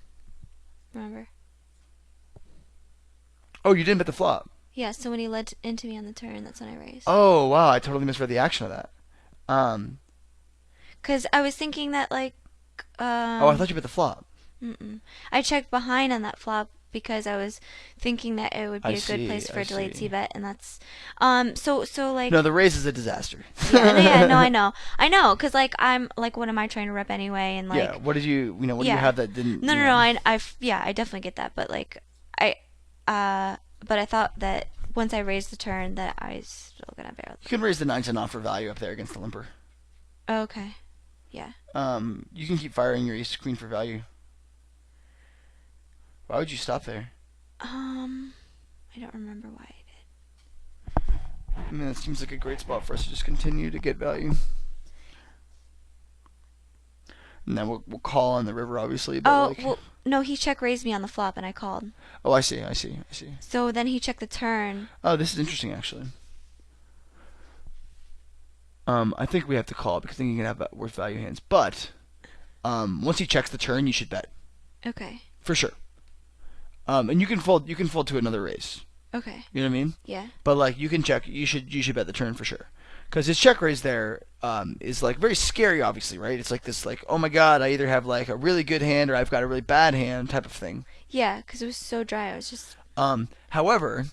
Remember? Oh, you didn't bet the flop. Yeah. So when he led into me on the turn, that's when I raised. Oh wow, I totally misread the action of that. Because I was thinking that like. Oh, I thought you bet the flop. Mm-mm. I checked behind on that flop because I was thinking that it would be I a good see, place for I a delayed see. c-bet, and that's so like No, the raise is a disaster. yeah, no, I know, because like I'm like what am I trying to rep anyway, and like Yeah. What did what do you Yeah. have that didn't? no, you no, know- no, yeah, I definitely get that, but like I but I thought that once I raised the turn that I was still gonna barrel. You can raise the 9-10 off for value up there against the limper. Oh, okay, yeah. You can keep firing your ace queen for value. Why would you stop there? I don't remember why I did. I mean, it seems like a great spot for us to just continue to get value. And then we'll call on the river, obviously. But Oh like, well, no, he check raised me on the flop, and I called. oh, I see. So then he checked the turn. Oh, this is interesting, actually. I think we have to call because then you can have worth value hands. But once he checks the turn, you should bet Okay. for sure. And you can fold. You can fold to another raise. Okay. You know what I mean? Yeah. But like you can check. You should bet the turn for sure. Because his check raise there is like very scary, obviously, right? It's like this, like, oh my god, I either have like a really good hand or I've got a really bad hand type of thing. Yeah, because it was so dry. I was just. However,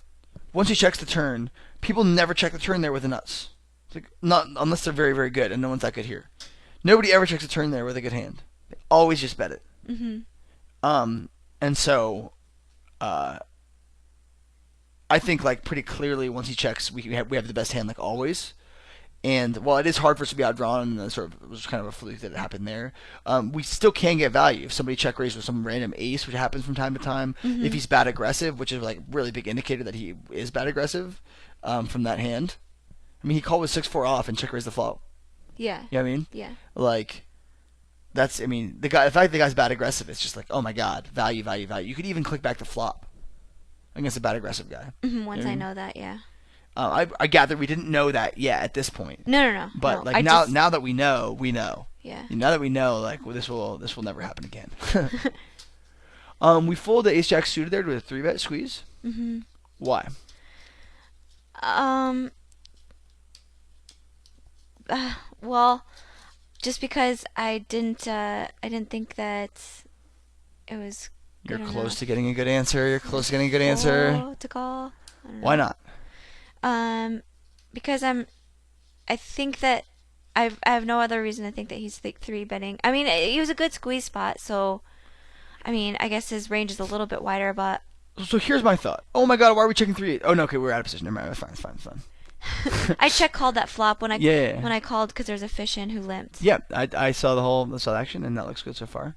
once he checks the turn, people never check the turn there with a nuts. It's like, not unless they're very, very good, and no one's that good here. Nobody ever checks a turn there with a good hand. They always just bet it. Mhm. And so, I think like pretty clearly once he checks, we have the best hand like always. And while it is hard for us to be outdrawn, and it was kind of a fluke that it happened there, we still can get value if somebody check raises with some random ace, which happens from time to time. If he's bad aggressive, which is like really big indicator that he is bad aggressive from that hand. I mean, he called with 6-4 off and check raised the flop. Yeah. You know what I mean? Yeah. Like, that's, I mean, the fact the guy's bad aggressive, it's just like, oh my god, value. You could even click back the flop against a bad aggressive guy. Once Yeah. I know that, yeah. I gather we didn't know that yet at this point. No. But no, like I now, just, now that we know, we know. Yeah. Now that we know, like well, this will never happen again. We fold the ace jack suited there to a 3-bet squeeze. Mhm. Why? Well, just because I didn't think that it was. You're good close enough. to getting a good answer. You're close to getting a good answer. Oh, to call. I don't know. Why not? Because I think that I have no other reason to think that he's like 3-betting. I mean, he was a good squeeze spot, so I mean, I guess his range is a little bit wider, but So here's my thought. Oh my god, why are we checking 3-8? Oh no, okay, we're out of position. Never mind. It's fine. I check called that flop when I Yeah. when I called because there's a fish in who limped. Yeah, I saw the action, and that looks good so far.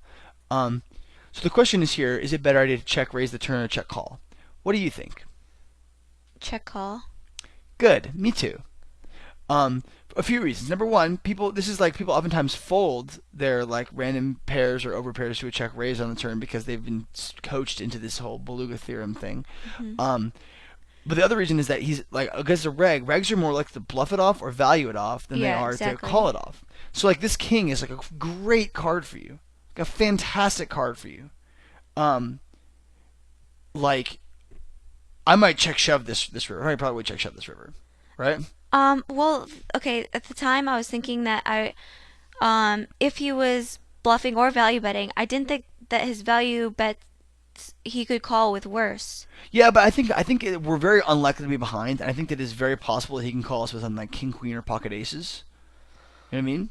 So the question is here: is it better idea to check raise the turn or check call? What do you think? Check call. Good, me too. A few reasons. Number one, people oftentimes fold their like random pairs or over pairs to a check raise on the turn because they've been coached into this whole beluga theorem thing. But the other reason is that he's like against a reg. Regs are more likely to bluff it off or value it off than they Yeah, are exactly. to call it off. So like this king is like a great card for you, like a fantastic card for you. Like I might check shove this river. I probably would check shove this river, right? Well, okay, at the time I was thinking that if he was bluffing or value betting, I didn't think that his value bets he could call with worse. Yeah, but I think we're very unlikely to be behind, and I think that it's very possible that he can call us with something like king queen or pocket aces. You know what I mean?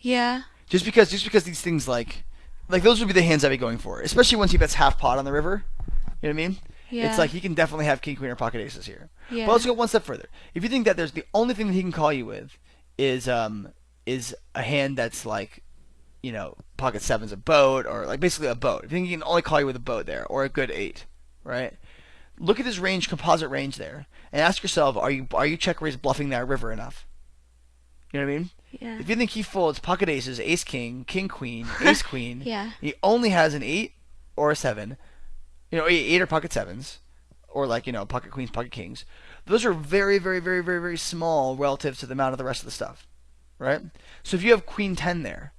Yeah. Just because these things like those would be the hands I'd be going for, especially once he bets half pot on the river. You know what I mean? It's Yeah. like he can definitely have king queen or pocket aces here. But let's Yeah. go one step further. If you think that there's the only thing that he can call you with is a hand that's like pocket seven's a boat or like basically a boat. If you think he can only call you with a boat there or a good eight, right? Look at his range, composite range there, and ask yourself: Are you check raise bluffing that river enough? You know what I mean? Yeah. If you think he folds pocket aces, ace king, king queen, ace queen, Yeah. he only has an eight or a seven, eight or pocket sevens, or like pocket queens, pocket kings. Those are very, very, very, very, very small relative to the amount of the rest of the stuff, right? So if you have queen 10 there,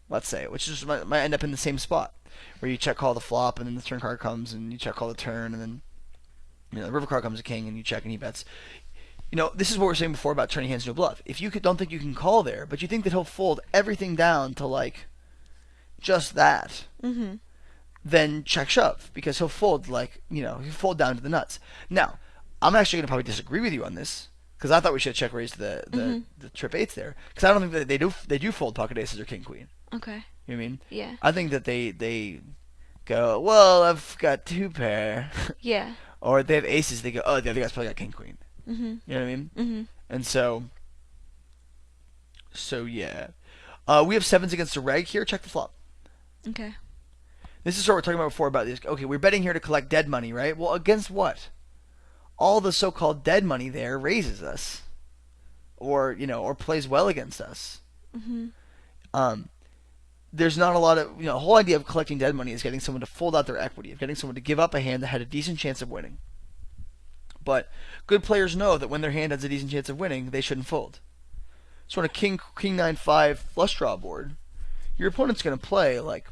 let's say, which just might end up in the same spot, where you check call the flop and then the turn card comes and you check call the turn and then the river card comes a king and you check and he bets. This is what we were saying before about turning hands into a bluff. If you don't think you can call there, but you think that he'll fold everything down to like just that, Mhm. then check shove because he'll fold he'll fold down to the nuts. Now, I'm actually going to probably disagree with you on this because I thought we should have check raised the trip eights there because I don't think that they do fold pocket aces or king queen. Okay. You know what I mean? Yeah. I think that they go, well, I've got two pair, Yeah. or if they have aces, they go, oh, the other guy's probably got king queen. Mhm. You know what I mean? Mhm. And so yeah. We have sevens against a reg here. Check the flop. Okay. This is what we were talking about before about this. Okay, we're betting here to collect dead money, right? Well, against what? All the so-called dead money there raises us, or plays well against us. Mhm. Um, there's not a lot of the whole idea of collecting dead money is getting someone to fold out their equity, of getting someone to give up a hand that had a decent chance of winning. But good players know that when their hand has a decent chance of winning, they shouldn't fold. So on a king 9-5 flush draw board, your opponent's going to play like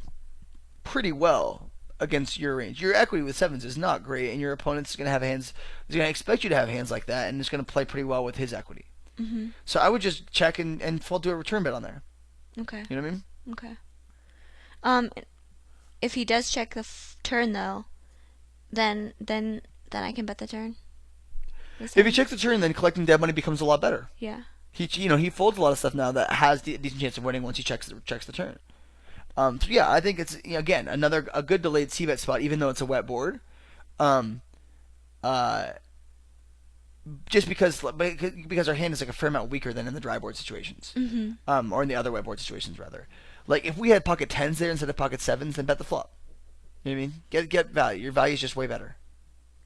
pretty well against your range. Your equity with sevens is not great, and your opponent's going to have hands. Is going to expect you to have hands like that, and is going to play pretty well with his equity. Mhm. So I would just check and fold to a return bet on there. Okay. You know what I mean? Okay. Um, if he does check the turn though, then I can bet the turn. If he checks the turn, then collecting dead money becomes a lot better. Yeah. He folds a lot of stuff now that has a decent chance of winning once he checks the turn. So yeah, I think it's again a good delayed c bet spot, even though it's a wet board. Um, uh, just because our hand is like a fair amount weaker than in the dry board situations, Mhm. or in the other wet board situations rather. Like if we had pocket tens there instead of pocket sevens, then bet the flop. You know what I mean? Get value. Your value is just way better.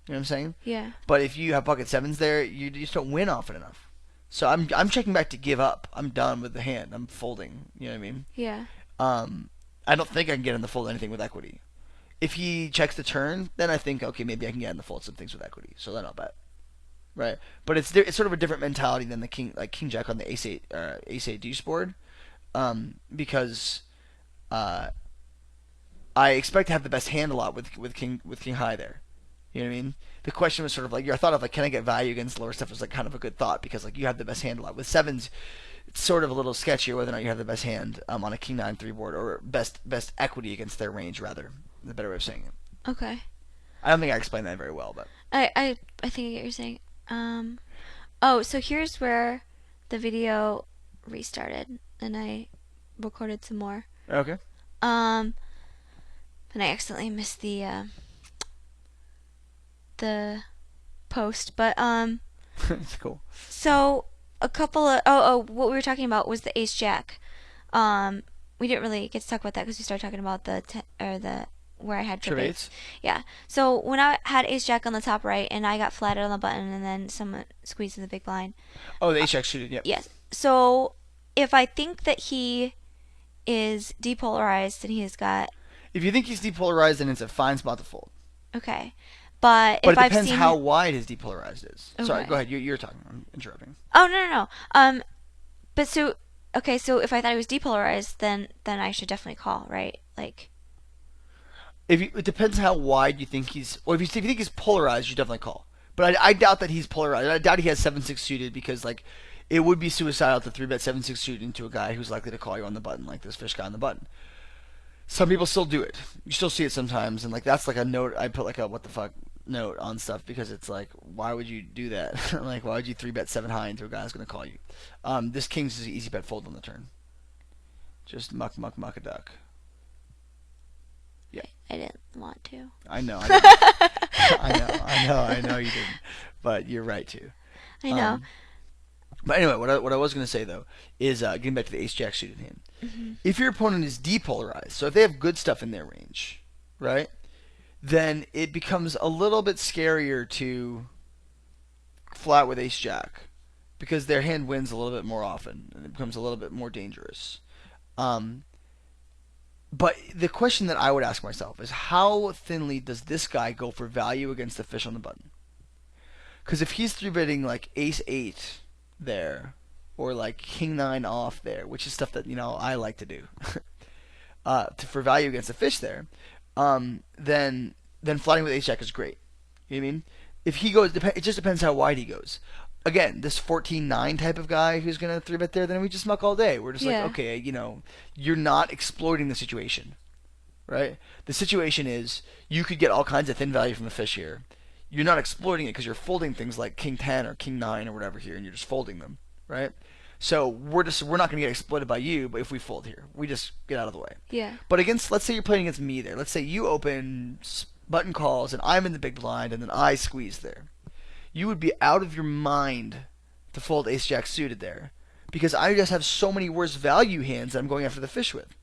You know what I'm saying? Yeah. But if you have pocket sevens there, you just don't win often enough. So I'm checking back to give up. I'm done with the hand. I'm folding. You know what I mean? Yeah. Um, I don't think I can get him to fold anything with equity. If he checks the turn, then I think okay, maybe I can get him to fold some things with equity. So then I'll bet. Right, but it's sort of a different mentality than the king jack on the ace eight deuce board, because I expect to have the best hand a lot with king high there. You know what I mean? The question was sort of like your thought of like can I get value against lower stuff was like kind of a good thought because like you have the best hand a lot with sevens. It's sort of a little sketchier whether or not you have the best hand on a king 9-3 board or best equity against their range rather. The better way of saying it. Okay. I don't think I explained that very well, but I think I get what you're saying. Oh, so here's where the video restarted and I recorded some more. okay. And I accidentally missed the post, but It's cool. so a couple of what we were talking about was the ace jack. We didn't really get to talk about that because we started talking about the where I had trip eights. Yeah. So when I had ace jack on the top right and I got flatted on the button and then someone squeezed in the big blind. Oh, the ace jack suited. Yep. Yes. So if I think that he is depolarized and he has got If you think he's depolarized, then it's a fine spot to fold. okay, but But if it I've depends seen how wide his depolarized is. Sorry, Okay. go ahead. You're talking. I'm interrupting. oh no. But so okay, so if I thought he was depolarized, then I should definitely call, right? Like It depends how wide you think he's. Or if you think he's polarized, you definitely call. But I doubt that he's polarized. I doubt he has 7-6 suited because like it would be suicidal to 3-bet 7-6 suited into a guy who's likely to call you on the button like this fish guy on the button. Some people still do it. You still see it sometimes, and like that's like a note I put like a what the fuck note on stuff because it's like, why would you do that? Like, why would you 3-bet 7 high into a guy who's going to call you? This kings is an easy bet fold on the turn. Just muck, muck, muck a duck. Yeah. I didn't want to. I know. I know you didn't. But you're right too. I know. But anyway, what I was going to say though is getting back to the ace jack suited hand. Mm-hmm. If your opponent is depolarized, so if they have good stuff in their range, right, then it becomes a little bit scarier to flat with ace jack because their hand wins a little bit more often and it becomes a little bit more dangerous. But the question that I would ask myself is how thinly does this guy go for value against the fish on the button? Because if he's 3-betting like ace 8 there, or like king 9 off there, which is stuff that I like to do, for value against the fish there, then flatting with ace jack is great. You know what I mean? If he goes, it just depends how wide he goes. Again, this 14-9 type of guy who's gonna 3-bet there, then we just muck all day. We're just like, okay, you're not exploiting the situation, right? The situation is you could get all kinds of thin value from the fish here. You're not exploiting it because you're folding things like king 10 or king 9 or whatever here, and you're just folding them, right? So we're not gonna get exploited by you, but if we fold here, we just get out of the way. Yeah. But let's say you're playing against me there. Let's say you open button calls and I'm in the big blind and then I squeeze there. You would be out of your mind to fold ace jack suited there because I just have so many worse value hands that I'm going after the fish with.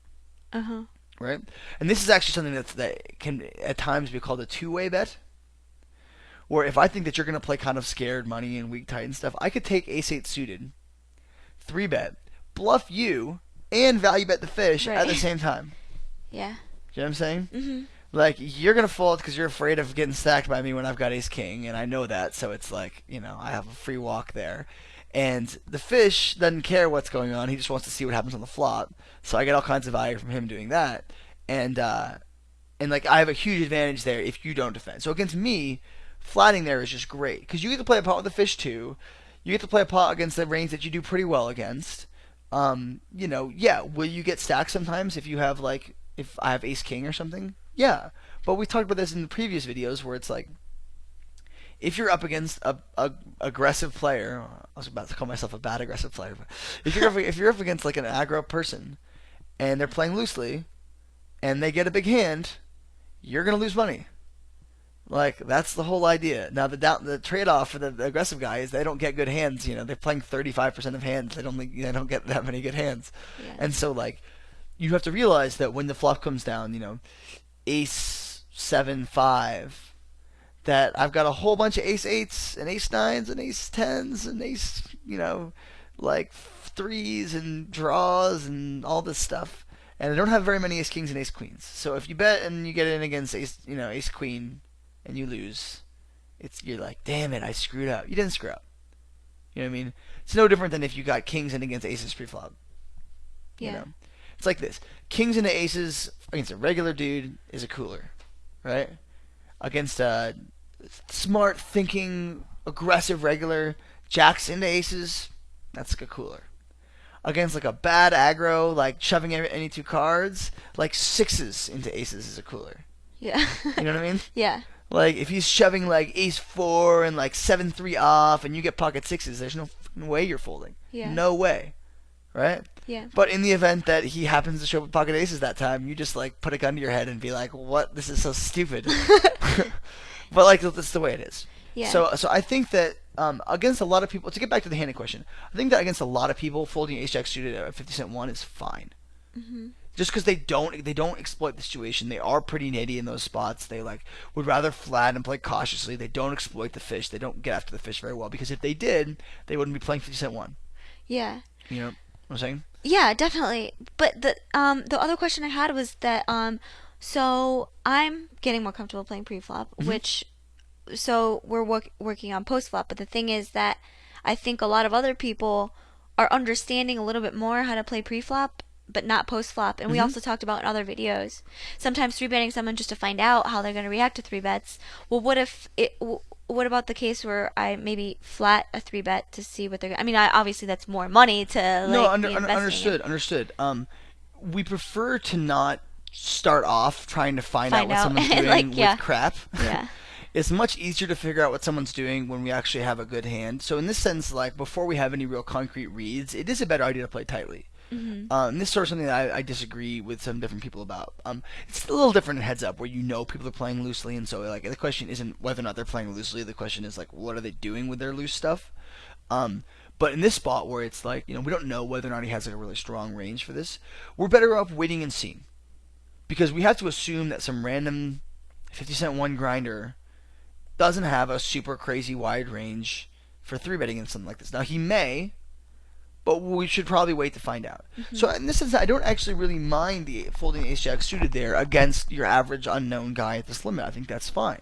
Uh-huh. Right? And this is actually something that can at times be called a two-way bet. Where if I think that you're going to play kind of scared money and weak tight and stuff, I could take ace 8 suited, 3-bet, bluff you, and value bet the fish at the same time. Yeah. You know what I'm saying? Mm-hmm. Like, you're going to fold because you're afraid of getting stacked by me when I've got ace-king, and I know that, so it's like, I have a free walk there. And the fish doesn't care what's going on, he just wants to see what happens on the flop, so I get all kinds of value from him doing that. And like, I have a huge advantage there if you don't defend. So against me, flatting there is just great, because you get to play a pot with the fish too, you get to play a pot against the range that you do pretty well against. Will you get stacked sometimes if you have, like, if I have ace-king or something? Yeah, but we talked about this in the previous videos where it's like, if you're up against a aggressive player, I was about to call myself a bad aggressive player, but if you're up against like an aggro person, and they're playing loosely, and they get a big hand, you're gonna lose money. Like, that's the whole idea. Now the trade-off for the aggressive guy is they don't get good hands. They're playing 35% of hands. They don't get that many good hands, and so like, you have to realize that when the flop comes down, ace 7 5, that I've got a whole bunch of ace 8s and ace 9s and ace 10s and ace like 3s and draws and all this stuff, and I don't have very many ace kings and ace queens. So if you bet and you get in against ace queen and you lose, you're like, damn it, I screwed up. You didn't screw up. You know what I mean? It's no different than if you got kings in against aces pre-flop. Yeah. It's like this. Kings into aces against a regular dude is a cooler, right? Against a smart thinking, aggressive regular, jacks into aces, that's like a cooler. Against like a bad aggro, like shoving any two cards, like 6s into aces is a cooler. Yeah. You know what I mean? Yeah. Like, if he's shoving like ace 4 and like 7-3 off and you get pocket 6s, there's no way you're folding. Yeah. No way. Right? Yeah. But in the event that he happens to show up with pocket aces that time, you just like put a gun to your head and be like, "What? This is so stupid." But like, that's the way it is. Yeah. So I think that against a lot of people, to get back to the hand question, I think that against a lot of people, folding ace jack suited at 50 cent one is fine. Mm-hmm. Just because they don't exploit the situation. They are pretty nitty in those spots. They like would rather flat and play cautiously. They don't exploit the fish. They don't get after the fish very well, because if they did, they wouldn't be playing 50 cent one. Yeah. You know what I'm saying? Yeah, definitely. But the other question I had was that so I'm getting more comfortable playing pre-flop, which so we're working on post-flop. But the thing is that I think a lot of other people are understanding a little bit more how to play pre-flop, but not post-flop. And we also talked about in other videos, sometimes 3-betting someone just to find out how they're going to react to 3-bets. Well, what about the case where I maybe flat a 3-bet to see what they're? I mean, obviously that's more money to like be investing in. Understood. We prefer to not start off trying to find out what someone's doing like, with crap. Yeah. It's much easier to figure out what someone's doing when we actually have a good hand. So in this sense, like before we have any real concrete reads, it is a better idea to play tightly. Hmm. This is sort of something that I disagree with some different people about. It's a little different in Heads Up, where people are playing loosely, and so like the question isn't whether or not they're playing loosely. The question is like, what are they doing with their loose stuff? Um, but in this spot where it's like, we don't know whether or not he has like a really strong range for this, we're better off waiting and seeing, because we have to assume that some random 50 cent one grinder doesn't have a super crazy wide range for three betting in something like this. Now he may, but we should probably wait to find out. Hmm. So in this sense, I don't actually really mind the folding ace jack suited there against your average unknown guy at this limit. I think that's fine.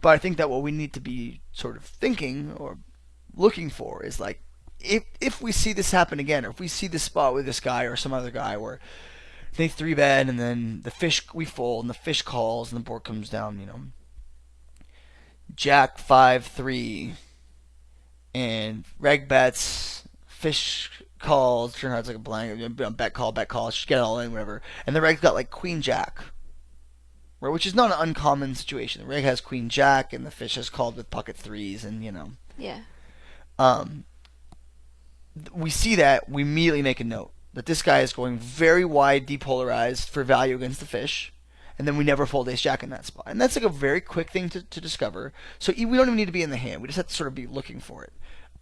But I think that what we need to be sort of thinking or looking for is like, if we see this happen again, or if we see this spot with this guy or some other guy where they three bet and then the fish we fold and the fish calls and the board comes down, Jack 5-3 and reg bets, fish calls, turn out it's like a blank, bet call, just get it all in, whatever. And the reg's got like Queen Jack, right, which is not an uncommon situation. The reg has Queen Jack and the fish has called with pocket threes, and Yeah. um, we see that, we immediately make a note that this guy is going very wide depolarized for value against the fish, and then we never fold ace jack in that spot. And that's like a very quick thing to discover. So we don't even need to be in the hand. We just have to sort of be looking for it.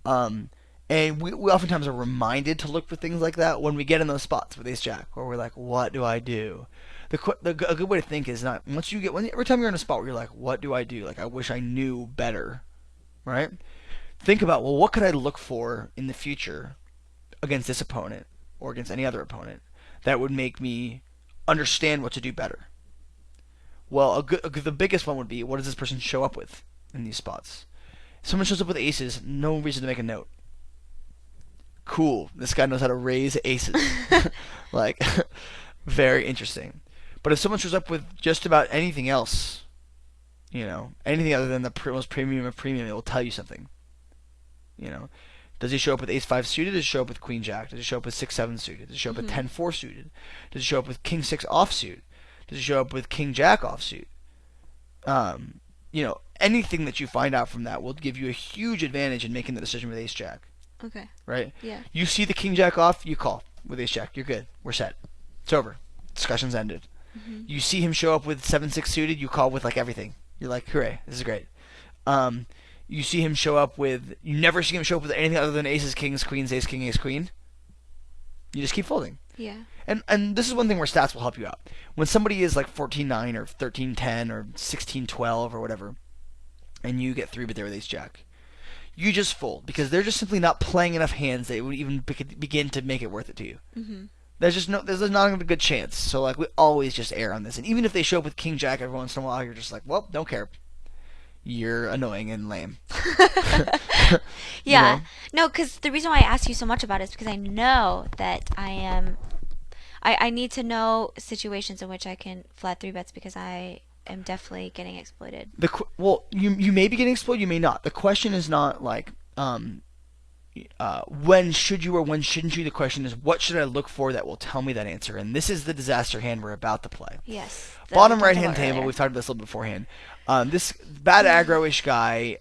Um, and we oftentimes are reminded to look for things like that when we get in those spots with ace jack, where we're like, what do I do? A good way to think is not once you get every time you're in a spot where you're like, what do I do? Like, I wish I knew better, right? Think about, well, what could I look for in the future against this opponent or against any other opponent that would make me understand what to do better? Well, the biggest one would be, what does this person show up with in these spots? If someone shows up with aces, no reason to make a note. Cool, this guy knows how to raise aces. Like, very interesting. But if someone shows up with just about anything else, anything other than the most premium of premium, it will tell you something. Does he show up with ace 5 suited? Does he show up with queen jack? Does he show up with 6-7 suited? Does he show up with Hmm. 10-4 suited? Does he show up with king 6 offsuit? Does he show up with king jack offsuit? Anything that you find out from that will give you a huge advantage in making the decision with ace jack, Okay. right? Yeah. You see the king jack off, you call with ace jack. You're good. We're set. It's over. Discussion's ended. Hmm. You see him show up with 7-6 suited, you call with like everything. You're like, hooray, this is great. You see him show up with, you never see him show up with anything other than aces, kings, queens, ace, king, ace, queen. You just keep folding. Yeah. And this is one thing where stats will help you out. When somebody is like 14-9 or 13-10 or 16-12 or whatever, and you get 3-bet there with ace jack, you just fold, because they're just simply not playing enough hands that it would even begin to make it worth it to you. Hmm. There's not a good chance. So like, we always just err on this. And even if they show up with king jack every once in a while, you're just like, well, don't care. You're annoying and lame. You Yeah. know? No, because the reason why I ask you so much about it is because I know that I am. I need to know situations in which I can flat three bets because I am definitely getting exploited. Well, you may be getting exploited, you may not. The question is not like when should you or when shouldn't you. The question is, what should I look for that will tell me that answer? And this is the disaster hand we're about to play. Yes. That we Bottom talked right hand about table. earlier. We've talked about this a little beforehand. This bad aggro-ish guy.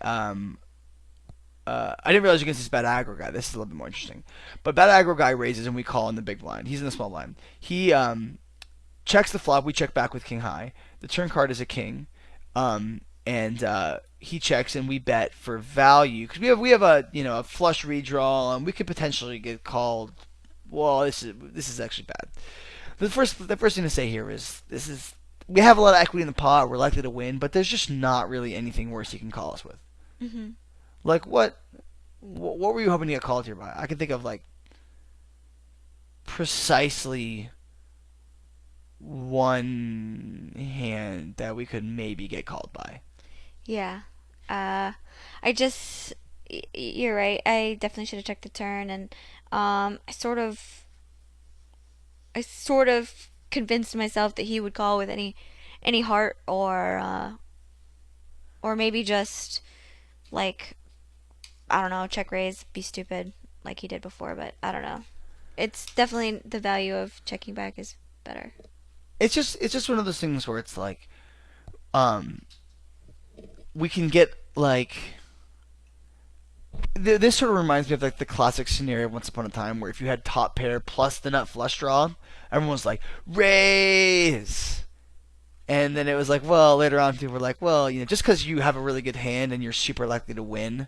I didn't realize you can see this bad aggro guy. This is a little bit more interesting. But bad aggro guy raises and we call in the big blind. He's in the small blind. He checks the flop. We check back with king high. The turn card is a king, and he checks and we bet for value because we have a flush redraw and we could potentially get called. Well, this is actually bad. The first thing to say here is we have a lot of equity in the pot. We're likely to win, but there's just not really anything worse you can call us with. Mm-hmm. Like what were you hoping to get called here by? I can think of like precisely one hand that we could maybe get called by. Yeah. I just. You're right. I definitely should have checked the turn, and I sort of convinced myself that he would call with any heart or maybe just like I don't know, check raise, be stupid like he did before, but I don't know. It's definitely the value of checking back is better. It's just one of those things where it's like um we can get like this sort of reminds me of like the classic scenario of Once Upon a Time, where if you had top pair plus the nut flush draw, everyone was like raise. And then it was like, well, later on people were like, well, just because you have a really good hand and you're super likely to win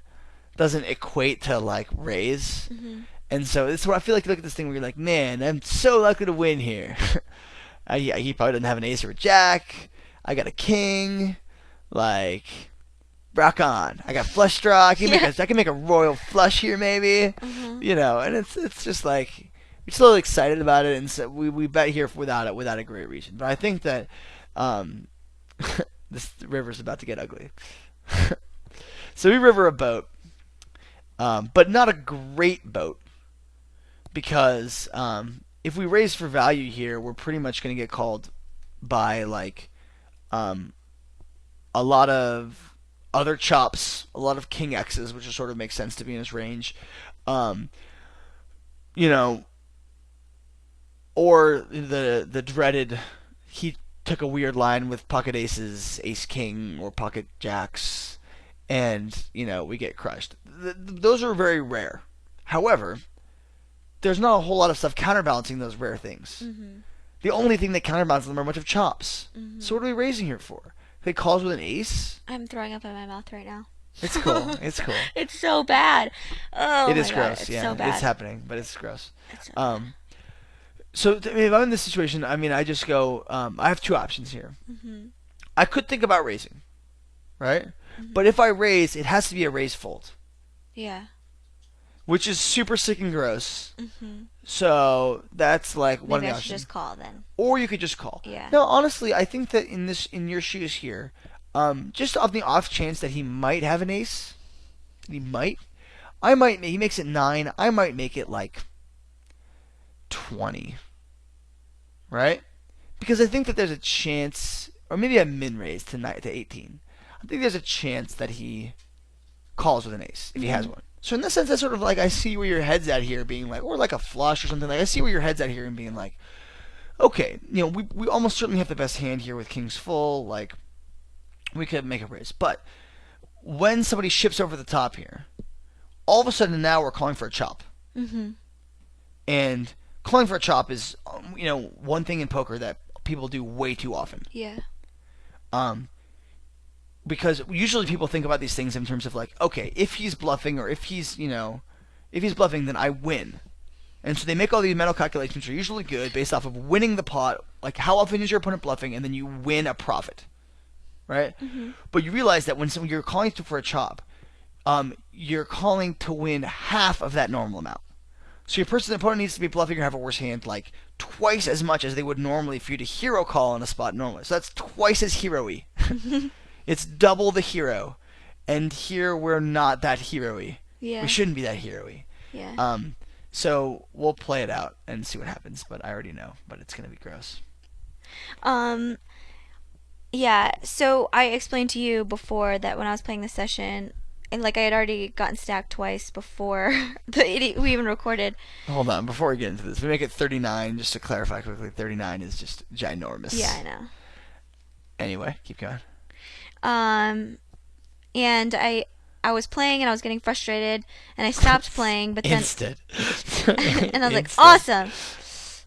doesn't equate to like raise. Mm-hmm. And so it's what I feel like you look at this thing where you're like, man, I'm so likely to win here. He probably doesn't have an ace or a jack. I got a king. Like, rock on. I got flush draw. I can make a royal flush here maybe. Mm-hmm. And it's just like we're still excited about it, and so we bet here without a great reason. But I think that this river's about to get ugly. So we river a boat, but not a great boat, because if we raise for value here, we're pretty much going to get called by like a lot of other chops, a lot of king X's, which sort of makes sense to be in his range. Um, you know, or the dreaded, he took a weird line with pocket aces, ace king, or pocket jacks, and we get crushed. Those are very rare. However, there's not a whole lot of stuff counterbalancing those rare things. Mm-hmm. The only thing that counterbalances them are a bunch of chops. Mm-hmm. So what are we raising here for? If he calls with an ace, I'm throwing up in my mouth right now. it's cool. It's cool. It's so bad. Oh, It is my God, gross. it's Yeah, so bad. it's happening, but it's gross. It's so bad. So if I'm in this situation, I just go. I have two options here. Mm-hmm. I could think about raising, right? Mm-hmm. But if I raise, it has to be a raise fold, Yeah. which is super sick and gross. Mm-hmm. So that's like one of Maybe the I should options. just call then. Or you could just call. Yeah. Now, honestly, I think that in your shoes here, just on the off chance that he might have an ace, he makes it 9. I might make it like 20, right? Because I think that there's a chance, or maybe a min raise to 18. I think there's a chance that he calls with an ace if he has one. So in this sense, that's sort of like I see where your head's at here, being like, or like a flush or something. Like I see where your head's at here and being like, okay, we almost certainly have the best hand here with kings full. Like we could make a raise, but when somebody ships over the top here, all of a sudden now we're calling for a chop. Mm-hmm. And calling for a chop is, one thing in poker that people do way too often. Yeah. Because usually people think about these things in terms of like, okay, if he's bluffing or if he's bluffing, then I win. And so they make all these mental calculations, which are usually good, based off of winning the pot, like how often is your opponent bluffing, and then you win a profit, right? Mm-hmm. But you realize that when you're calling for a chop, you're calling to win half of that normal amount. So your opponent needs to be bluffing or have a worse hand like twice as much as they would normally for you to hero call on a spot normally. So that's twice as hero-y. It's double the hero. And here we're not that hero-y. Yeah. We shouldn't be that hero-y. Yeah. So we'll play it out and see what happens, but I already know, but it's going to be gross. Yeah, so I explained to you before that when I was playing this session, and like I had already gotten stacked twice before we even recorded. Hold on, before we get into this, we make it 39, just to clarify quickly, 39 is just ginormous. Yeah, I know. Anyway, keep going. And I was playing and I was getting frustrated and I stopped playing, but then Instant. and I was like, awesome.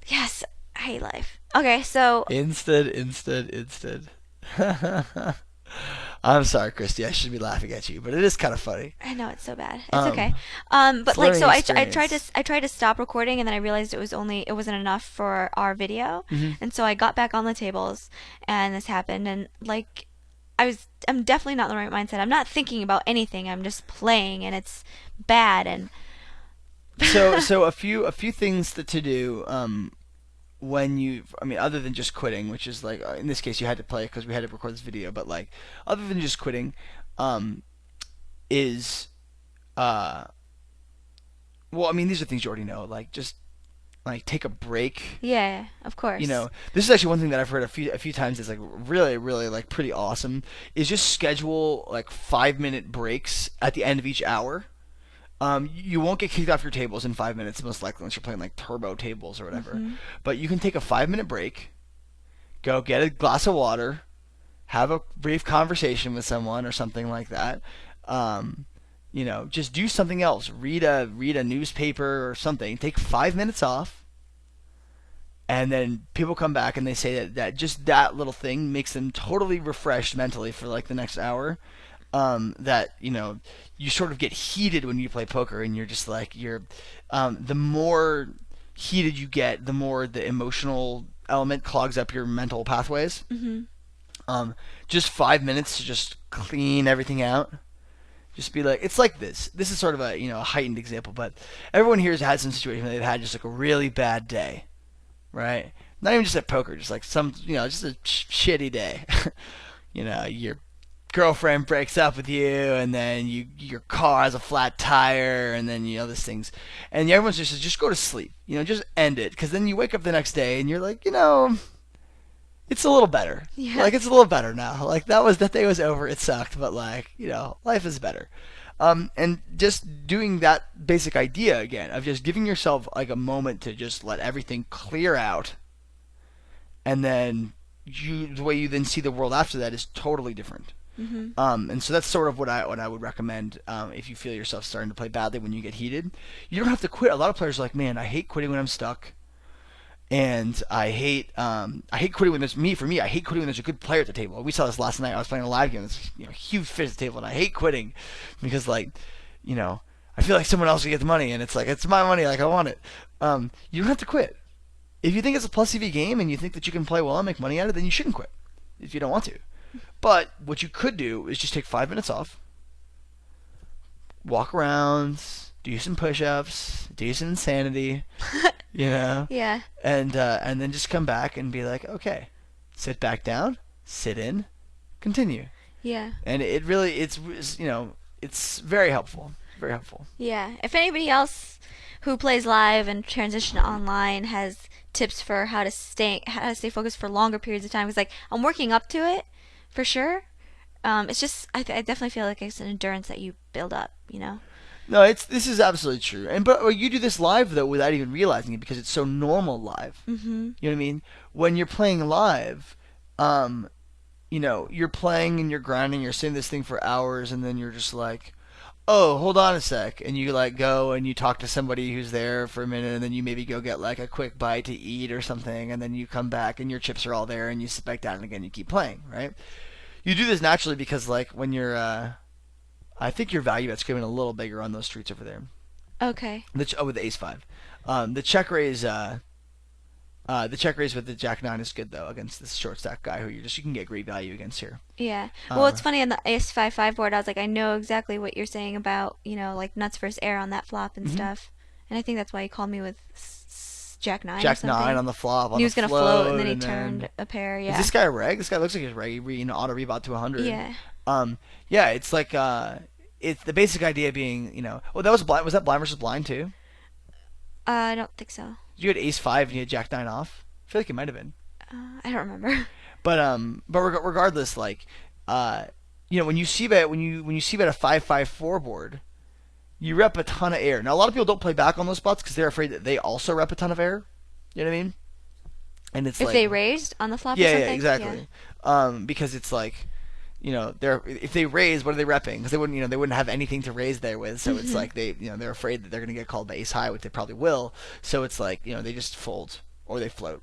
Yes, I hate life. Okay, so Instant. I'm sorry, Kristy. I should be laughing at you, but it is kind of funny. I know it's so bad. It's okay. But like, so I tried to stop recording, and then I realized it wasn't enough for our video, and so I got back on the tables, and this happened, and like, I'm definitely not in the right mindset. I'm not thinking about anything. I'm just playing, and it's bad, and so a few things to do. Other than just quitting, which is like in this case you had to play because we had to record this video, but like other than just quitting, these are things you already know, like just like take a break. yeah, of course. This is actually one thing that I've heard a few times is like really, really like pretty awesome, is just schedule like 5-minute breaks at the end of each hour. You won't get kicked off your tables in 5 minutes, most likely, unless you're playing like turbo tables or whatever. But you can take a 5-minute break, go get a glass of water, have a brief conversation with someone or something like that. Um, just do something else. Read a newspaper or something. Take 5 minutes off, and then people come back and they say that just that little thing makes them totally refreshed mentally for like the next hour. That you sort of get heated when you play poker, and you're just like the more heated you get, the more the emotional element clogs up your mental pathways. Mm-hmm. Just 5 minutes to just clean everything out. Just be like, it's like this. This is sort of a heightened example, but everyone here has had some situation where they've had just like a really bad day, right? Not even just at poker, just like just a shitty day. Your girlfriend breaks up with you, and then your car has a flat tire, and then this things, and everyone's just says, just go to sleep. Just end it, because then you wake up the next day and you're like, it's a little better. Yeah. Like, it's a little better now. Like, that day was over. It sucked, but like, life is better. And just doing that basic idea again of just giving yourself like a moment to just let everything clear out, and then the way you then see the world after that is totally different. Mm-hmm. And so that's sort of what I would recommend if you feel yourself starting to play badly when you get heated. You don't have to quit. A lot of players are like, man, I hate quitting when I'm stuck. And I hate quitting when there's for me I hate quitting when there's a good player at the table. We saw this last night. I was playing a live game. There's huge fish at the table, and I hate quitting because I feel like someone else will get the money, and it's like, it's my money, like I want it. You don't have to quit. If you think it's a plus EV game and you think that you can play well and make money out of it, then you shouldn't quit if you don't want to. But what you could do is just take 5 minutes off, walk around, do some push-ups, do some insanity. Yeah. And then just come back and be like, okay, sit back down, sit in, continue. Yeah. And it really, it's very helpful, very helpful. Yeah. If anybody else who plays live and transition to online has tips for how to stay focused for longer periods of time, because like I'm working up to it for sure. It's just I definitely feel like it's an endurance that you build up. No, this is absolutely true. But you do this live though without even realizing it, because it's so normal live. Mm-hmm. You know what I mean? When you're playing live, you're playing and you're grinding, you're sitting this thing for hours, and then you're just like, oh, hold on a sec, and you like go and you talk to somebody who's there for a minute, and then you maybe go get like a quick bite to eat or something, and then you come back and your chips are all there, and you sit back down and again you keep playing, right? You do this naturally because like when you're I think your value bet's getting a little bigger on those streets over there. Okay. With the ace five, the check raise with the jack nine is good though against this short stack guy who you can get great value against here. Yeah. Well, it's funny on the Ace 5-5 board. I was like, I know exactly what you're saying about like nuts versus air on that flop and stuff. And I think that's why he called me with Jack 9. Jack or something. 9 on the flop. And he was gonna float, and then he turned a pair. Yeah. Is this guy a reg? This guy looks like he's reg. Auto rebot to 100. Yeah. Yeah. It's like it's the basic idea being well, that was blind. Was that blind versus blind too? I don't think so. You had ace 5 and you had jack 9 off. I feel like it might have been. I don't remember. But regardless, like when you see bet a 5-5-4 board, you rep a ton of air. Now a lot of people don't play back on those spots because they're afraid that they also rep a ton of air. You know what I mean? And it's if like, they raised on the flop or something? Yeah, exactly. Yeah. Because it's like, if they raise, what are they repping? Because they wouldn't have anything to raise there with. So it's like they're afraid that they're going to get called by ace high, which they probably will. So it's like they just fold or they float.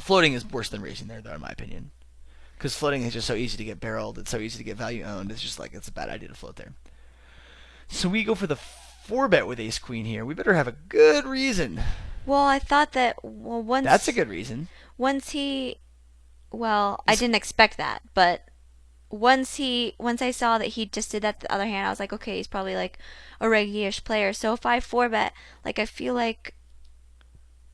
Floating is worse than raising there, though, in my opinion. Because floating is just so easy to get barreled. It's so easy to get value owned. It's just like it's a bad idea to float there. So we go for the 4-bet with ace queen here. We better have a good reason. Well, I thought that once that's a good reason. I didn't expect that, but once I saw that he just did that to the other hand, I was like, okay, he's probably like a reggy-ish player. So if I 4-bet, like I feel like,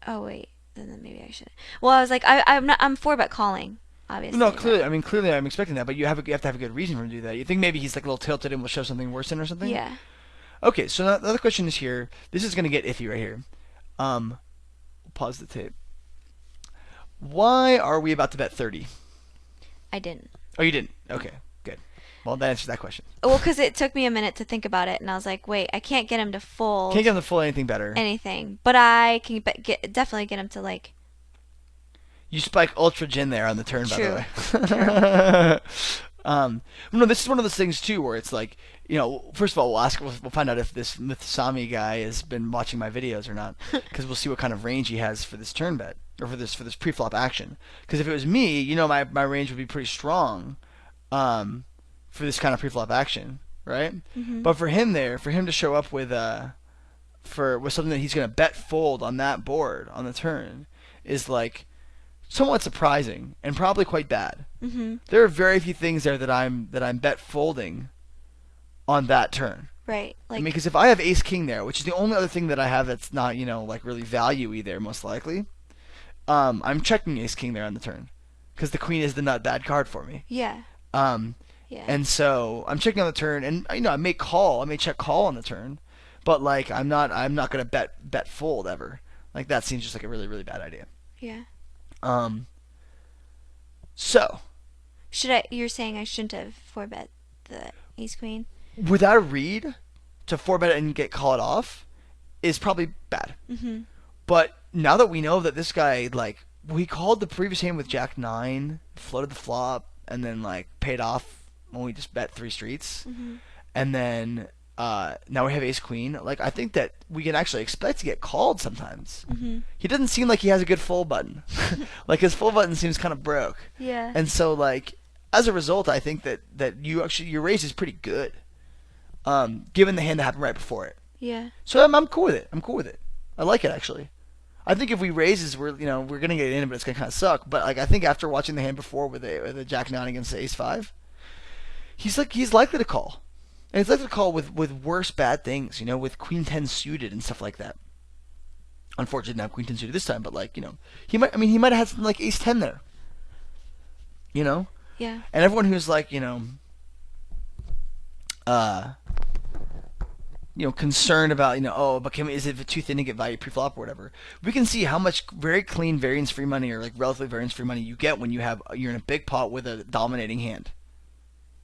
oh wait, then maybe I should. Well, I was like, I'm 4-bet calling. Obviously, no, clearly, I'm expecting that, but you have to have a good reason for him to do that. You think maybe he's like a little tilted and will show something worse in or something? Yeah. Okay, so the other question is here. This is gonna get iffy right here. We'll pause the tape. Why are we about to bet 30? I didn't. Oh, you didn't? Okay, good. Well, that answers that question. Well, because it took me a minute to think about it, and I was like, wait, I can't get him to fold. Can't get him to fold anything better. Anything, but I can definitely get him to like. You spike Ultra Gin there on the turn, by True. True. the way. No, this is one of those things too, where it's like, first of all, we'll find out if this Mithasami guy has been watching my videos or not, because we'll see what kind of range he has for this turn bet or for this pre-flop action. Because if it was me, my range would be pretty strong, for this kind of pre-flop action, right? Mhm. But for him to show up with something that he's gonna bet fold on that board on the turn is like somewhat surprising and probably quite bad. Mhm. There are very few things there that I'm bet folding on that turn. Right. I mean, Like. because if I have Ace King there, which is the only other thing that I have that's not like really value-y there, most likely, I'm checking Ace King there on the turn, because the Queen is the not bad card for me. Yeah. Um, Yeah. and so I'm checking on the turn, and I may check call on the turn, but like I'm not gonna bet fold ever. Like that seems just like a really really bad idea. Yeah. Um, so Should I? You're saying I shouldn't have four bet the ace queen? without a read to four bet and get called off is probably bad. Mhm. But now that we know that this guy, like, we called the previous hand with Jack 9, floated the flop, and then like paid off when we just bet 3 streets, Mhm. and then now we have Ace Queen. Like, I think that we can actually expect to get called sometimes. Mhm. He doesn't seem like he has a good full button. Like his full button seems kind of broke, Yeah. and so like as a result, I think that your raise is pretty good, given the hand that happened right before it. Yeah. So I'm cool with it. I'm cool with it. I like it actually. I think if we raises, we're gonna get in, but it's gonna kind of suck. But like I think after watching the hand before with a Jack 9 against the Ace 5, he's likely to call, and he's likely to call with worse bad things. With Queen 10 suited and stuff like that. Unfortunately, not Queen 10 suited this time, but like he might have had something like Ace 10 there. Yeah. And everyone who's like uh concerned about, but is it too thin to get value pre-flop or whatever? We can see how much very clean variance-free money or like relatively variance-free money you get when you're in a big pot with a dominating hand.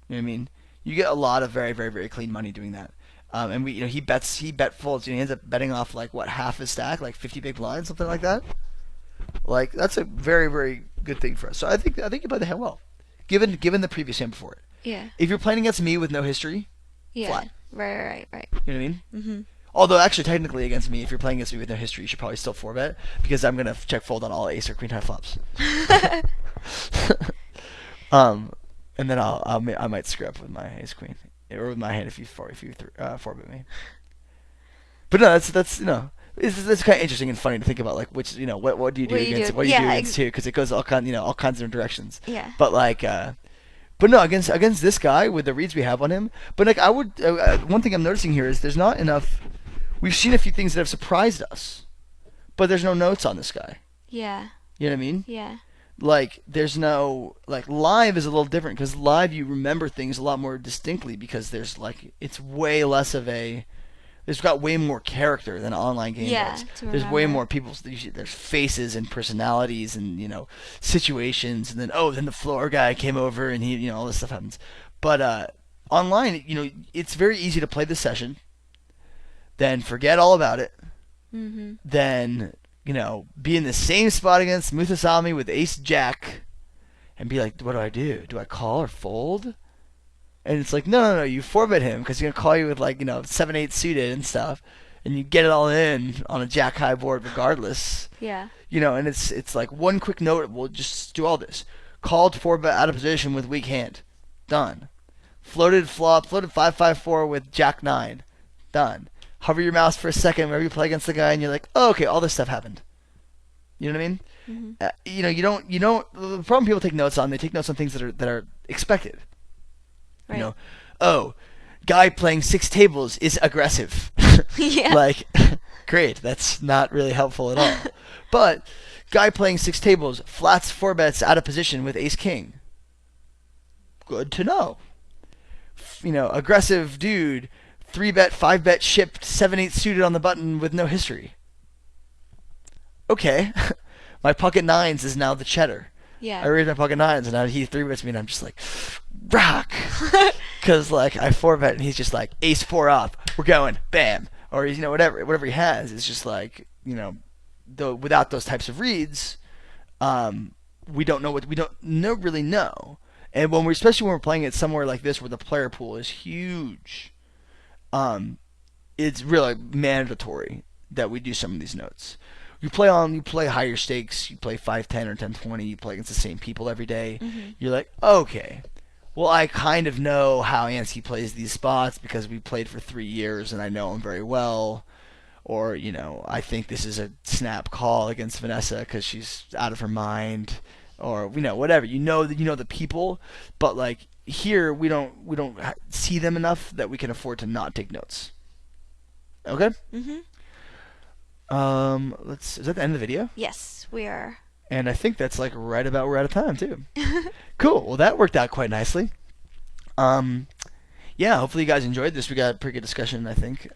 You know what I mean? You get a lot of very, very, very clean money doing that. And he bet folds. He ends up betting off like what, half his stack, like 50 big blinds, something like that. Like that's a very, very good thing for us. So I think you played the hand well, given the previous hand before it. Yeah. If you're playing against me with no history, Yeah. flat. Right. You know what I mean? Mhm. Although, actually, technically against me, if you're playing against me with no history, you should probably still 4-bet, because I'm going to check fold on all ace or queen high flops. And then I might screw up with my ace queen, or with my hand if you 4-bet me. But no, that's it's kind of interesting and funny to think about, like, which, what do you do What do you against do? what do you do Yeah, against two, because it goes all kinds of different directions. Yeah. But like but no, against this guy with the reads we have on him. But like I would, one thing I'm noticing here is there's not enough. We've seen a few things that have surprised us, but there's no notes on this guy. Yeah. You know what I mean? Yeah. Like there's no, like, live is a little different, because live you remember things a lot more distinctly, because it's way less of a. It's got way more character than an online game Yeah, does. to There's way remember. more people. There's faces and personalities and situations, and then the floor guy came over and he all this stuff happens. But online, it's very easy to play the session, then forget all about it, Mhm. then be in the same spot against Muthasami with Ace Jack, and be like, what do I do? Do I call or fold? And it's like, no, you 4-bet him, because he's going to call you with, like, 7-8 suited and stuff, and you get it all in on a jack high board regardless. Yeah. And it's like one quick note, we'll just do all this. Called 4-bet out of position with weak hand. Done. Floated 5-5-4 with jack 9. Done. Hover your mouse for a second whenever you play against the guy, and you're like, oh, okay, all this stuff happened. You know what I mean? Mhm. You don't, the problem people take notes on, they take notes on things that are expected. Right. Oh, guy playing 6 tables is aggressive. Yeah. Like, great, that's not really helpful at all. But guy playing 6 tables, flats 4-bets out of position with ace king. Good to know. Aggressive dude, 3-bet, 5-bet shipped, 7-8 suited on the button with no history. Okay, my pocket 9s is now the cheddar. Yeah. I raise my pocket 9s, and now he 3-bets me, and I'm just like, rock! Because, like, I 4-bet, and he's just like, ace 4 off, we're going, bam! Or, whatever he has, it's just like, without those types of reads, we don't know what we don't know, really know. And when we, especially when we're playing it somewhere like this where the player pool is huge, um, it's really mandatory that we do some of these notes. You play higher stakes. You play 5-10 or 10-20. You play against the same people every day. Mm-hmm. You're like, okay, well, I kind of know how Ansky plays these spots because we played for 3 years and I know him very well. Or, I think this is a snap call against Vanessa because she's out of her mind. Or, whatever. You know the people, but like here we don't see them enough that we can afford to not take notes. Okay. Mm-hmm. Is that the end of the video? Yes, we are. And I think that's like right about we're out of time too. Cool. Well, that worked out quite nicely. Um, yeah. Hopefully you guys enjoyed this. We got a pretty good discussion, I think.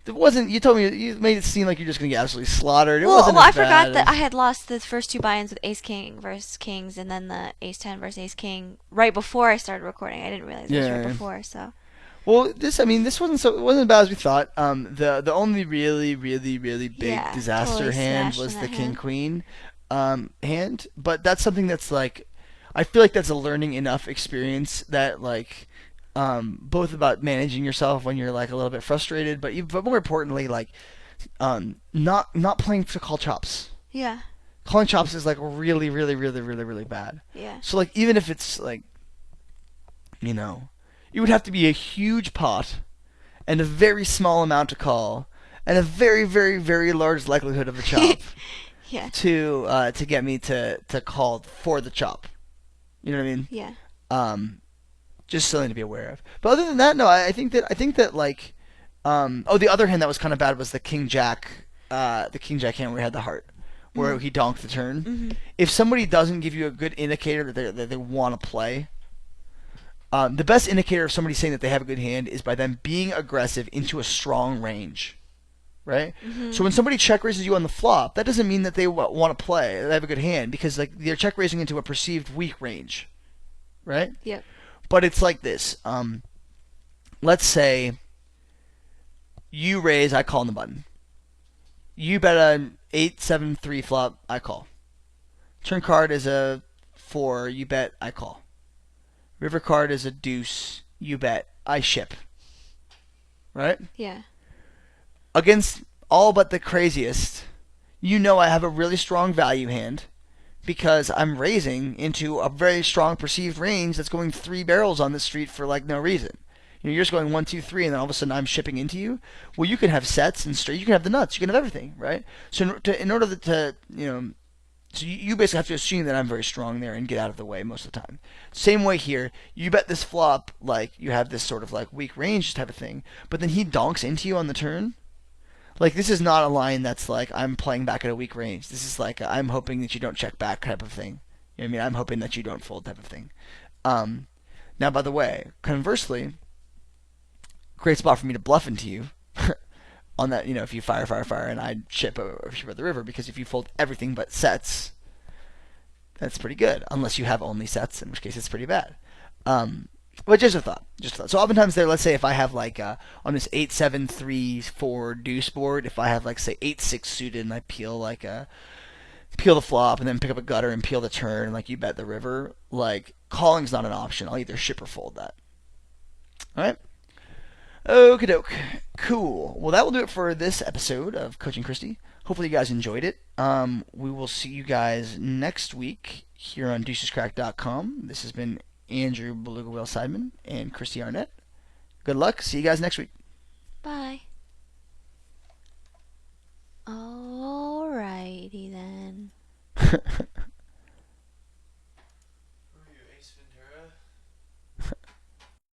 It wasn't. You told me you made it seem like you're just gonna get absolutely slaughtered. It wasn't Well, as I forgot bad that I as- had lost the first two buy-ins with Ace King versus Kings, and then the Ace 10 versus Ace King right before I started recording. I didn't realize it was Yeah. right before, so. Well, this wasn't as bad as we thought. The only really really really big Yeah, disaster totally hand smashed was in the that king hand. queen, hand. But that's something that's like, I feel like that's a learning enough experience that like, both about managing yourself when you're like a little bit frustrated, but more importantly like, not playing to call chops. Yeah, Calling chops is like really really really really really bad. yeah. So like even if it's like, you know, it would have to be a huge pot and a very small amount to call, and a very, very, very large likelihood of a chop Yeah, to get me to call for the chop. You know what I mean? yeah. Um, just something to be aware of. But other than that, no, I think that like, the other hand that was kind of bad was the King Jack hand where he had the heart, where Mhm. he donked the turn. Mhm. If somebody doesn't give you a good indicator that they want to play, the best indicator of somebody saying that they have a good hand is by them being aggressive into a strong range, right? Mhm. So when somebody check raises you on the flop, that doesn't mean that they want to play. They have a good hand because like they're check raising into a perceived weak range, right? Yep. But it's like this. Let's say you raise, I call on the button. You bet an 8-7-3 flop, I call. Turn card is a 4, you bet, I call. River card is a deuce, you bet, I ship. Right? Yeah. Against all but the craziest, I have a really strong value hand because I'm raising into a very strong perceived range that's going 3 barrels on the street for like no reason. You're just going 1, 2, 3, and then all of a sudden I'm shipping into you. Well, you can have sets and straight. You can have the nuts. You can have everything, right? So in order to so you basically have to assume that I'm very strong there and get out of the way most of the time. Same way here, you bet this flop like you have this sort of like weak range type of thing, but then he donks into you on the turn. Like this is not a line that's like I'm playing back at a weak range. This is like I'm hoping that you don't check back type of thing. You know what I mean? I'm hoping that you don't fold type of thing. Um, Now, by the way, conversely, great spot for me to bluff into you on that. If you fire, and I ship at the river, because if you fold everything but sets, that's pretty good. Unless you have only sets, in which case it's pretty bad. But just a thought. So oftentimes there, let's say if I have like on this 8-7-3-4 deuce board, if I have like say 8-6 suited and I peel the flop and then pick up a gutter and peel the turn, like you bet the river, like calling's not an option. I'll either ship or fold that. All right. Okie doke. Cool. Well, that will do it for this episode of Coaching Kristy. Hopefully you guys enjoyed it. We will see you guys next week here on deucescrack.com. This has been Andrew Beluga Whale Sideman and Kristy Arnett. Good luck. See you guys next week. Bye. Alrighty then.